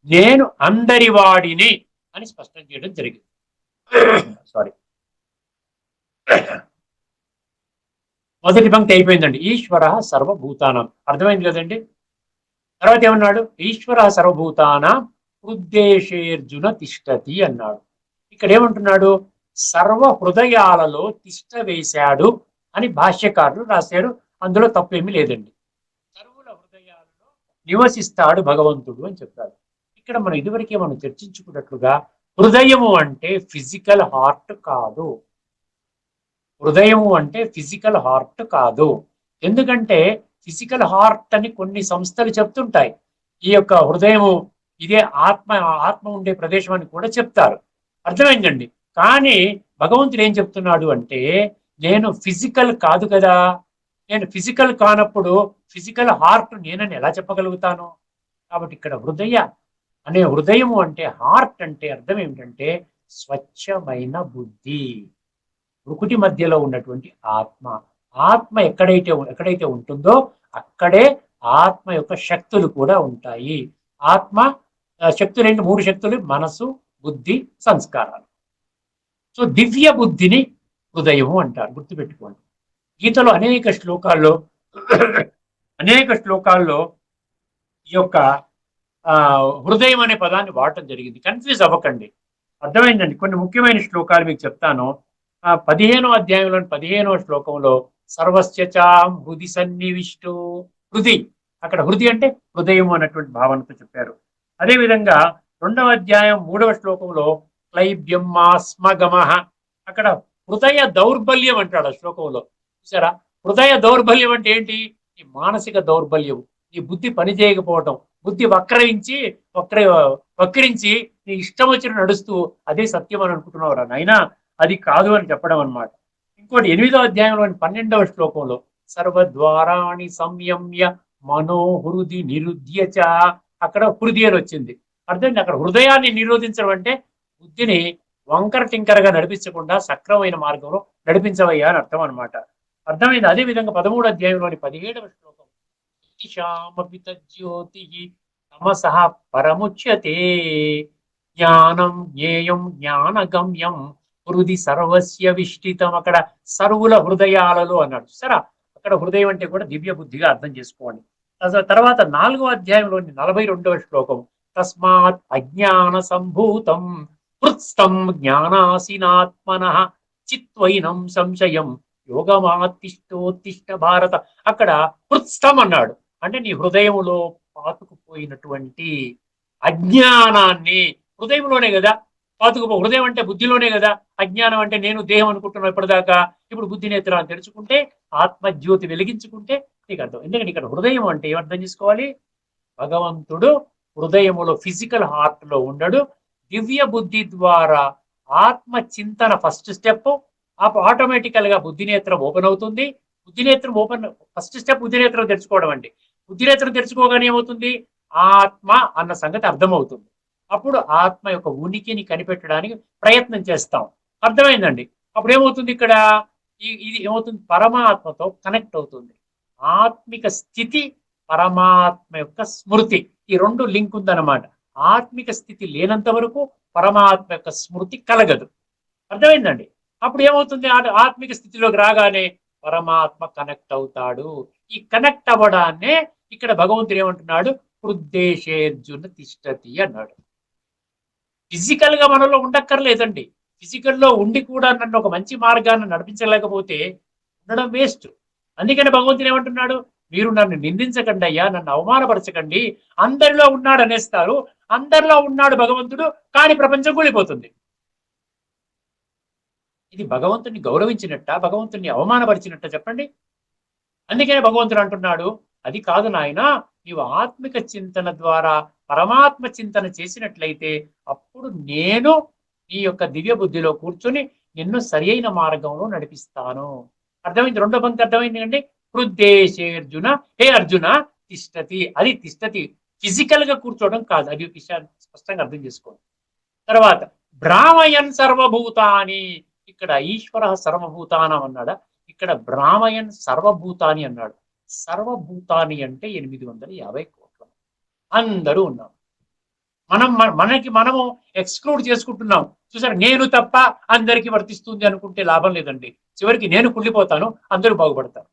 నేను అందరి వాడిని అని స్పష్టం చేయడం జరిగింది. సారీ, మొదటి పంక్తి అయిపోయిందండి. ఈశ్వర సర్వభూతానం అర్థమైంది కదండి. తర్వాత ఏమన్నాడు? ఈశ్వర సర్వభూతానం ఉద్దేశేర్జున తిష్టతి అన్నాడు. ఇక్కడ ఏమంటున్నాడు? సర్వ హృదయాలలో తిష్ట వేశాడు అని భాష్యకారులు రాశారు. అందులో తప్పేమీ లేదండి. సర్వుల హృదయాలలో నివసిస్తాడు భగవంతుడు అని చెప్పాడు. ఇక్కడ మనం ఇదివరకే మనం చర్చించుకున్నట్లుగా హృదయము అంటే ఫిజికల్ హార్ట్ కాదు. హృదయము అంటే ఫిజికల్ హార్ట్ కాదు. ఎందుకంటే ఫిజికల్ హార్ట్ అని కొన్ని సంస్థలు చెప్తుంటాయి. ఈ యొక్క హృదయము ఇదే ఆత్మ ఉండే ప్రదేశం అని కూడా చెప్తారు. అర్థమైందండి. కానీ భగవంతుడు ఏం చెప్తున్నాడు అంటే, నేను ఫిజికల్ కాదు కదా, నేను ఫిజికల్ కానప్పుడు ఫిజికల్ హార్ట్ నేనని ఎలా చెప్పగలుగుతాను? కాబట్టి ఇక్కడ హృదయము అంటే హార్ట్ అంటే అర్థం ఏమిటంటే స్వచ్ఛమైన బుద్ధి, ప్రకృతి మధ్యలో ఉన్నటువంటి ఆత్మ ఎక్కడైతే ఉంటుందో అక్కడే ఆత్మ యొక్క శక్తులు కూడా ఉంటాయి. ఆత్మ శక్తులు ఏంటి? 3 శక్తులు: మనసు, బుద్ధి, సంస్కారాలు. సో దివ్య బుద్ధిని హృదయము అంటారు. గుర్తుపెట్టుకోండి. గీతలో అనేక శ్లోకాల్లో ఈ యొక్క హృదయం అనే పదాన్ని వాడటం జరిగింది. కన్ఫ్యూజ్ అవ్వకండి. అర్థమైందండి. కొన్ని ముఖ్యమైన శ్లోకాలు మీకు చెప్తాను. 15వ అధ్యాయంలోని 15వ శ్లోకంలో సర్వస్యచాం హృది సన్నివిష్టో, హృది, అక్కడ హృది అంటే హృదయం అన్నటువంటి భావనతో చెప్పారు. అదేవిధంగా 2వ అధ్యాయం 3వ శ్లోకంలో క్లైబ్యం మాస్మగమ, అక్కడ హృదయ దౌర్బల్యం అంటాడు ఆ శ్లోకంలో. చూసారా, హృదయ దౌర్బల్యం అంటే ఏంటి? ఈ మానసిక దౌర్బల్యం, ఈ బుద్ధి పని చేయకపోవటం, బుద్ధి వక్రించి నీ ఇష్టం వచ్చిన నడుస్తూ అదే సత్యం అని అనుకుంటున్నావురా నాయనా, అది కాదు అని చెప్పడం అన్నమాట. ఇంకోటి 8వ అధ్యాయంలోని 12వ శ్లోకంలో సర్వద్వారాణి సంయమ్య మనోహృది నిరుద్యచ, అక్కడ హృది అని వచ్చింది. అర్థం, అక్కడ హృదయాన్ని నిరోధించడం అంటే బుద్ధిని వంకర టింకరగా నడిపించకుండా సక్రమైన మార్గంలో నడిపించవయ్యా అని అర్థం అనమాట. అర్థమైంది. అదే విధంగా 13వ అధ్యాయంలోని 17వ శ్లోకం జ్యోతి తమసః పరముచ్యతే జ్ఞానం జ్ఞేయం జ్ఞానగమ్యం హృది సర్వస్య విష్టితం, అక్కడ సర్వుల హృదయాలలో అన్నాడు. సరే, అక్కడ హృదయం అంటే కూడా దివ్య బుద్ధిగా అర్థం చేసుకోండి. తర్వాత 4వ అధ్యాయంలోని 42వ శ్లోకం తస్మాత్ అజ్ఞాన సంభూతం హృత్స్థం జ్ఞానాసినాత్మనః చిత్వైనం సంశయం యోగమాతిష్టోత్తిష్ట భారత, అక్కడ హృత్స్థం అన్నాడు. అంటే నీ హృదయములో పాతుకుపోయినటువంటి అజ్ఞానాన్ని, హృదయంలోనే కదా హృదయం అంటే బుద్ధిలోనే కదా, అజ్ఞానం అంటే నేను దేహం అనుకుంటున్నాను ఇప్పటిదాకా, ఇప్పుడు బుద్ధి నేత్రాన్ని తెరుచుకుంటే ఆత్మజ్యోతి వెలిగించుకుంటే నీకు అర్థం. ఎందుకంటే ఇక్కడ హృదయం అంటే ఏమర్థం చేసుకోవాలి? భగవంతుడు హృదయములో ఫిజికల్ హార్ట్ లో ఉండడు. దివ్య బుద్ధి ద్వారా ఆత్మ చింతన ఫస్ట్ స్టెప్, ఆటోమేటికల్ గా బుద్ధి నేత్రం ఓపెన్ అవుతుంది. బుద్ధి నేత్రం ఓపెన్, ఫస్ట్ స్టెప్ బుద్ధి నేత్రం తెరుచుకోవడం అండి. బుద్ధి నేత్రం తెరుచుకోగానే ఏమవుతుంది? ఆత్మ అన్న సంగతి అర్థమవుతుంది. అప్పుడు ఆత్మ యొక్క ఉనికిని కనిపెట్టడానికి ప్రయత్నం చేస్తాం. అర్థమైందండి? అప్పుడు ఏమవుతుంది ఇక్కడ? ఇది ఏమవుతుంది? పరమాత్మతో కనెక్ట్ అవుతుంది. ఆత్మిక స్థితి, పరమాత్మ యొక్క స్మృతి, ఈ రెండు లింక్ ఉందన్నమాట. ఆత్మిక స్థితి లేనంత వరకు పరమాత్మ యొక్క స్మృతి కలగదు. అర్థమైందండి? అప్పుడు ఏమవుతుంది? ఆత్మిక స్థితిలోకి రాగానే పరమాత్మ కనెక్ట్ అవుతాడు. ఈ కనెక్ట్ అవ్వడాన్నే ఇక్కడ భగవంతుడు ఏమంటున్నాడు? హృద్దేశేర్జున తిష్టతి అన్నాడు. ఫిజికల్ గా మనలో ఉండక్కర్లేదండి. ఫిజికల్లో ఉండి కూడా నన్ను ఒక మంచి మార్గాన్ని నడిపించలేకపోతే ఉండడం వేస్ట్. అందుకని భగవంతుడు ఏమంటున్నాడు? మీరు నన్ను నిందించకండి అయ్యా, నన్ను అవమానపరచకండి, అందరిలో ఉన్నాడు అనేస్తారు. అందరిలో ఉన్నాడు భగవంతుడు, కానీ ప్రపంచం కూలిపోతుంది. ఇది భగవంతుని గౌరవించినట్ట, భగవంతుని అవమానపరిచినట్ట చెప్పండి? అందుకనే భగవంతుడు అంటున్నాడు, అది కాదు నాయన, నీవు ఆత్మిక చింతన ద్వారా పరమాత్మ చింతన చేసినట్లయితే అప్పుడు నేను నీ యొక్క దివ్య బుద్ధిలో కూర్చొని నిన్ను సరి అయిన మార్గంలో నడిపిస్తాను. అర్థమైంది? రెండో పంక్తి అర్థమైంది అండి. హృద్దేశేర్జున, హే అర్జున తిష్టతి, అది తిష్టతి ఫిజికల్ గా కూర్చోవడం కాదు. అది విషయాన్ని స్పష్టంగా అర్థం చేసుకోండి. తర్వాత భ్రామయన్ సర్వభూతాని, ఇక్కడ ఈశ్వర సర్వభూతానం అన్నాడా? ఇక్కడ భ్రామయన్ సర్వభూతాని అన్నాడు. సర్వభూతాని అంటే 850 కోట్ల అందరూ ఉన్నాం. మనము ఎక్స్క్లూడ్ చేసుకుంటున్నాం. చూసారు, నేను తప్ప అందరికీ వర్తిస్తుంది అనుకుంటే లాభం లేదండి. చివరికి నేను కుళ్ళిపోతాను, అందరూ బాగుపడతారు.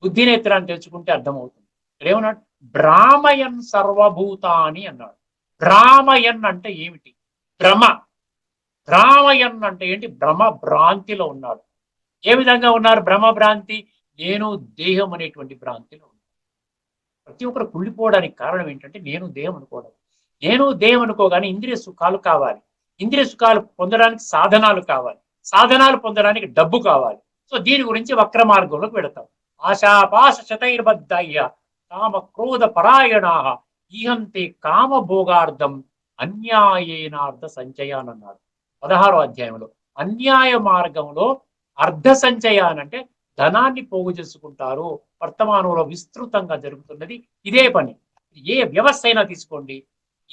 బుద్ధి నేత్రాన్ని తెలుసుకుంటే అర్థమవుతుంది. ఏమన్నాడు? భ్రామయన్ సర్వభూతాని అన్నాడు. భ్రామయన్ అంటే ఏమిటి? భ్రమ. భ్రామయన్ అంటే ఏంటి? భ్రమ భ్రాంతిలో ఉన్నాడు. ఏ విధంగా ఉన్నారు? భ్రమ భ్రాంతి, నేను దేహం అనేటువంటి భ్రాంతిలో ఉన్నాను. ప్రతి ఒక్కరు కుళ్ళిపోవడానికి కారణం ఏంటంటే నేను దేహం అనుకోవడం. నేను దేహం అనుకోగానే ఇంద్రియ సుఖాలు కావాలి. ఇంద్రియ సుఖాలు పొందడానికి సాధనాలు కావాలి. సాధనాలు పొందడానికి డబ్బు కావాలి. సో దీని గురించి వక్ర మార్గంలోకి పెడతాం. ఆశాపాశ శతైర్బద్ధయ్య కామ క్రోధ పరాయణా ఈహంతే కామభోగార్థం అన్యాయేనార్థ సంచయానన్నాడు 16వ అధ్యాయంలో. అన్యాయ మార్గంలో అర్ధ సంచయానంటే ధనాన్ని పోగు చేసుకుంటారు. వర్తమానంలో విస్తృతంగా జరుగుతున్నది ఇదే పని. ఏ వ్యవస్థ అయినా తీసుకోండి,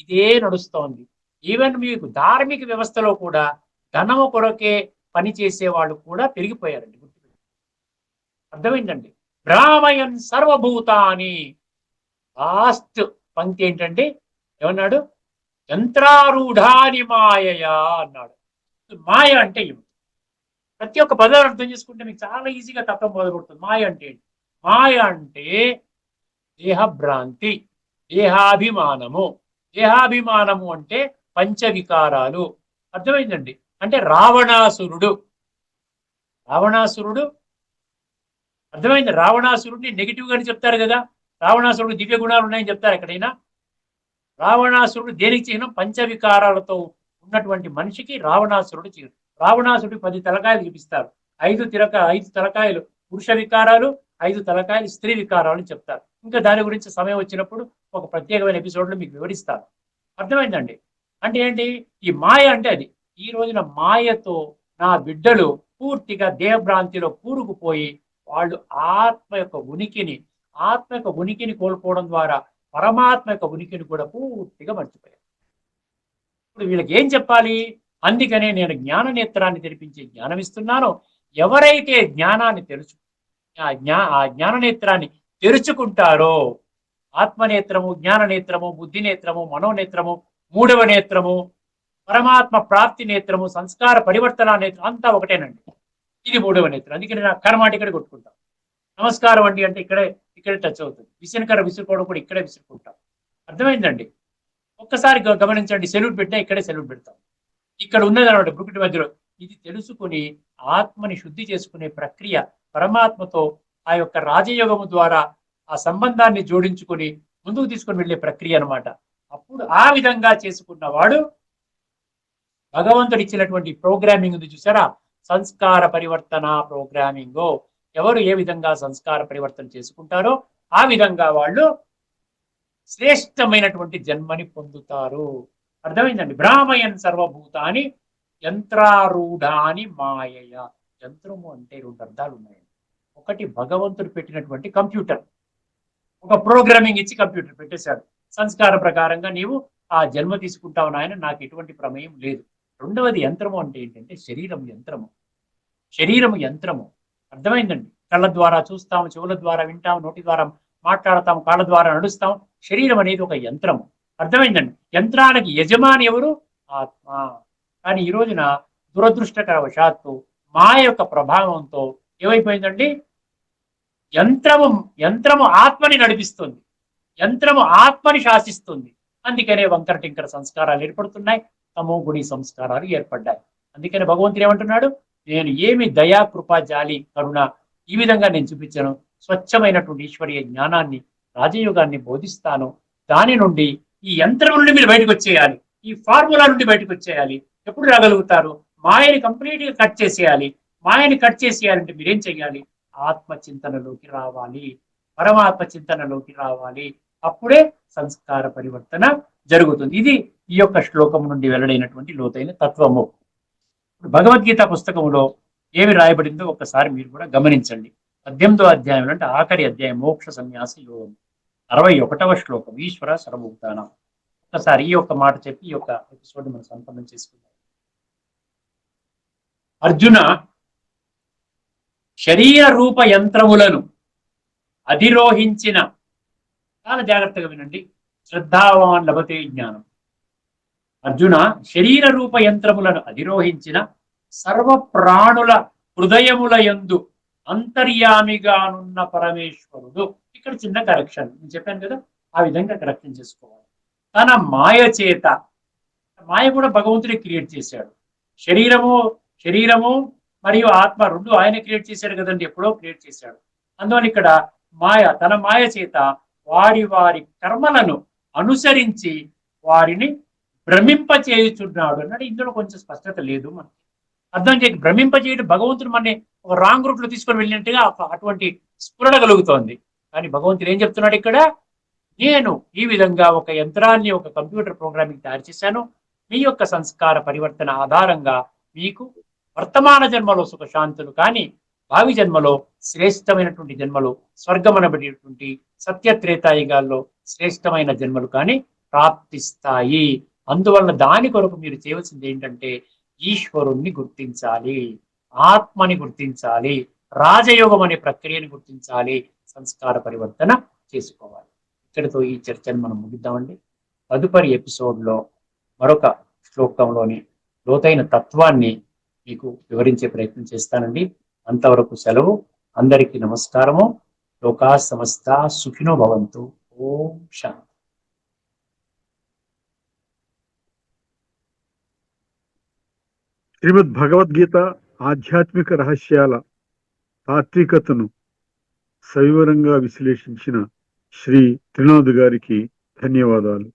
ఇదే నడుస్తోంది. ఈవెన్ మీకు ధార్మిక వ్యవస్థలో కూడా ధనము కొరకే పని చేసే వాళ్ళు కూడా పెరిగిపోయారండి. అర్థమైందండి? భ్రామయన్ సర్వభూతాని. లాస్ట్ పంక్తి ఏంటండి? ఏమన్నాడు? యంత్రారూఢాని మాయయా అన్నాడు. మాయ అంటే ఏమిటి? ప్రతి ఒక్క పదాన్ని అర్థం చేసుకుంటే మీకు చాలా ఈజీగా తత్వం మొదలుపడుతుంది. మాయ అంటే ఏంటి? మాయ అంటే దేహభ్రాంతి, దేహాభిమానము. దేహాభిమానము అంటే పంచవికారాలు. అర్థమైందండి? అంటే రావణాసురుడు అర్థమైంది? రావణాసురుడిని నెగిటివ్ గాని చెప్తారు కదా. రావణాసురుడు దివ్య గుణాలు ఉన్నాయని చెప్తారు ఎక్కడైనా? రావణాసురుడు దేనికి చిహ్నం? పంచవికారాలతో ఉన్నటువంటి మనిషికి రావణాసురుడు చిహ్నం. రావణాసురుడికి 10 తలకాయలు చూపిస్తారు. 5 తలకాయలు పురుష వికారాలు, 5 తలకాయలు స్త్రీ వికారాలు చెప్తారు. ఇంకా దాని గురించి సమయం వచ్చినప్పుడు ఒక ప్రత్యేకమైన ఎపిసోడ్లో మీకు వివరిస్తాను. అర్థమైందండి? అంటే ఏంటి? ఈ మాయ అంటే అది. ఈ రోజున మాయతో నా బిడ్డలు పూర్తిగా దేహభ్రాంతిలో కూరుకుపోయి వాళ్ళు ఆత్మ యొక్క ఉనికిని కోల్పోవడం ద్వారా పరమాత్మ యొక్క ఉనికిని కూడా పూర్తిగా మర్చిపోయారు. ఇప్పుడు వీళ్ళకి ఏం చెప్పాలి? అందుకనే నేను జ్ఞాన నేత్రాన్ని తెరిపించి జ్ఞానం ఇస్తున్నాను. ఎవరైతే జ్ఞానాన్ని ఆ జ్ఞాన నేత్రాన్ని తెరుచుకుంటారో, ఆత్మనేత్రము, జ్ఞాన నేత్రము, బుద్ధి నేత్రము, మనోనేత్రము, 3వ నేత్రము, పరమాత్మ ప్రాప్తి నేత్రము, సంస్కార పరివర్తన నేత్రం అంతా ఒకటేనండి. ఇది 3వ నేత్రం. అందుకని నా కర్మాట ఇక్కడ కొట్టుకుంటాం. నమస్కారం అండి అంటే ఇక్కడే టచ్ అవుతుంది. విసినకర విసురుకోవడం కూడా ఇక్కడే విసురుకుంటాం. అర్థమైందండి? ఒక్కసారి గమనించండి. సెల్యూట్ పెట్టినా ఇక్కడే సెల్యూట్ పెడతాం. ఇక్కడ ఉన్నది అనమాట బ్రుకుటి మధ్యలో. ఇది తెలుసుకుని ఆత్మని శుద్ధి చేసుకునే ప్రక్రియ, పరమాత్మతో ఆ యొక్క రాజయోగము ద్వారా ఆ సంబంధాన్ని జోడించుకొని ముందుకు తీసుకొని వెళ్ళే ప్రక్రియ అనమాట. అప్పుడు ఆ విధంగా చేసుకున్నవాడు భగవంతుడు ఇచ్చినటువంటి ప్రోగ్రామింగ్ ఉంది చూసారా, సంస్కార పరివర్తన ప్రోగ్రామింగ్. ఎవరు ఏ విధంగా సంస్కార పరివర్తన చేసుకుంటారో ఆ విధంగా వాళ్ళు శ్రేష్టమైనటువంటి జన్మని పొందుతారు. అర్థమైందండి? భ్రామయన్ సర్వభూతాని యంత్రారూఢాని మాయయ. యంత్రము అంటే 2 అర్థాలు ఉన్నాయండి. ఒకటి భగవంతుడు పెట్టినటువంటి కంప్యూటర్, ఒక ప్రోగ్రామింగ్ ఇచ్చి కంప్యూటర్ పెట్టేశాడు. సంస్కార ప్రకారంగా నీవు ఆ జన్మ తీసుకుంటావు నాయన, నాకు ఎటువంటి ప్రమేయం లేదు. రెండవది యంత్రము అంటే ఏంటంటే శరీరం యంత్రము. అర్థమైందండి? కళ్ళ ద్వారా చూస్తాము, చెవుల ద్వారా వింటాము, నోటి ద్వారా మాట్లాడతాం, కాళ్ళ ద్వారా నడుస్తాం. శరీరం అనేది ఒక యంత్రము. అర్థమైందండి? యంత్రానికి యజమాని ఎవరు? ఆత్మ. కానీ ఈ రోజున దురదృష్టకరవశాత్తు మాయ యొక్క ప్రభావంతో ఏమైపోయిందండి? యంత్రము ఆత్మని నడిపిస్తుంది, యంత్రము ఆత్మని శాసిస్తుంది. అందుకనే వంకర టింకర సంస్కారాలు ఏర్పడుతున్నాయి, తమో గుణి సంస్కారాలు ఏర్పడ్డాయి. అందుకనే భగవంతుడు ఏమంటున్నాడు? నేను ఏమి దయా, కృప, జాలి, కరుణ ఈ విధంగా నేను చూపించాను. స్వచ్ఛమైనటువంటి ఈశ్వరీయ జ్ఞానాన్ని, రాజయోగాన్ని బోధిస్తాను. దాని నుండి ఈ యంత్రం నుండి మీరు బయటకు వచ్చేయాలి, ఈ ఫార్ములా నుండి బయటకు వచ్చేయాలి. ఎప్పుడు రాగలుగుతారు? మాయని కంప్లీట్ గా కట్ చేసేయాలి. మాయని కట్ చేసేయాలంటే మీరేం చెయ్యాలి? ఆత్మ చింతనలోకి రావాలి, పరమాత్మ చింతనలోకి రావాలి. అప్పుడే సంస్కార పరివర్తన జరుగుతుంది. ఇది ఈ యొక్క శ్లోకం నుండి వెల్లడైనటువంటి లోతైన తత్వము. భగవద్గీత పుస్తకంలో ఏమి రాయబడిందో ఒక్కసారి మీరు కూడా గమనించండి. 18వ అధ్యాయం అంటే ఆఖరి అధ్యాయం, మోక్ష సన్యాస యోగం, 61వ శ్లోకం, ఈశ్వర సర్వభూతానాం. ఒక్కసారి ఈ యొక్క మాట చెప్పి ఈ యొక్క ఎపిసోడ్ మనం సంపన్నం చేసుకుందాం. అర్జున, శరీర రూప యంత్రములను అధిరోహించిన, చాలా జాగ్రత్తగా వినండి, శ్రద్ధావాన్ లభతే జ్ఞానం. అర్జున, శరీర రూప యంత్రములను అధిరోహించిన సర్వ ప్రాణుల హృదయముల యందు అంతర్యామిగానున్న పరమేశ్వరుడు. ఇక్కడ చిన్న కరెక్షన్ నేను చెప్పాను కదా, ఆ విధంగా కరెక్షన్ చేసుకోవాలి. తన మాయ చేత, మాయ కూడా భగవంతుడే క్రియేట్ చేశాడు. శరీరము మరియు ఆత్మ రెండు ఆయన క్రియేట్ చేశాడు కదండి, ఎప్పుడో క్రియేట్ చేశాడు. అందువల్ల ఇక్కడ తన మాయ చేత వారి కర్మలను అనుసరించి వారిని భ్రమింప చేయుచున్నాడు అన్నాడు. ఇందులో కొంచెం స్పష్టత లేదు మనకి. అర్థం చేయక భ్రమింప చేయడం, భగవంతుడు మన ఒక రాంగ్ రూట్ లో తీసుకొని వెళ్ళినట్టుగా అటువంటి స్ఫురణ కలుగుతోంది. కానీ భగవంతుడు ఏం చెప్తున్నాడు ఇక్కడ? నేను ఈ విధంగా ఒక యంత్రాన్ని, ఒక కంప్యూటర్ ప్రోగ్రామింగ్ తయారు చేశాను. మీ యొక్క సంస్కార పరివర్తన ఆధారంగా మీకు వర్తమాన జన్మలో సుఖశాంతులు కానీ భావి జన్మలో శ్రేష్టమైనటువంటి జన్మలు, స్వర్గమనబడేటువంటి సత్యత్రేతాయుగాల్లో శ్రేష్టమైన జన్మలు కానీ ప్రాప్తిస్తాయి. అందువల్ల దాని కొరకు మీరు చేయవలసింది ఏంటంటే ఈశ్వరుణ్ణి గుర్తించాలి, ఆత్మని గుర్తించాలి, రాజయోగం అనే ప్రక్రియని గుర్తించాలి, సంస్కార పరివర్తన చేసుకోవాలి. ఇక్కడితో ఈ చర్చను మనం ముగిద్దామండి. తదుపరి ఎపిసోడ్లో మరొక శ్లోకంలోని లోతైన తత్వాన్ని మీకు వివరించే ప్రయత్నం చేస్తానండి. అంతవరకు సెలవు. అందరికీ నమస్కారము. లోకా సమస్త సుఖినో భవంతు. ఓం శాంతి.
శ్రీమద్ భగవద్గీత ఆధ్యాత్మిక రహస్యాల తాత్వికతను సవివరంగా విశ్లేషించిన శ్రీ త్రినాథ్ గారికి ధన్యవాదాలు.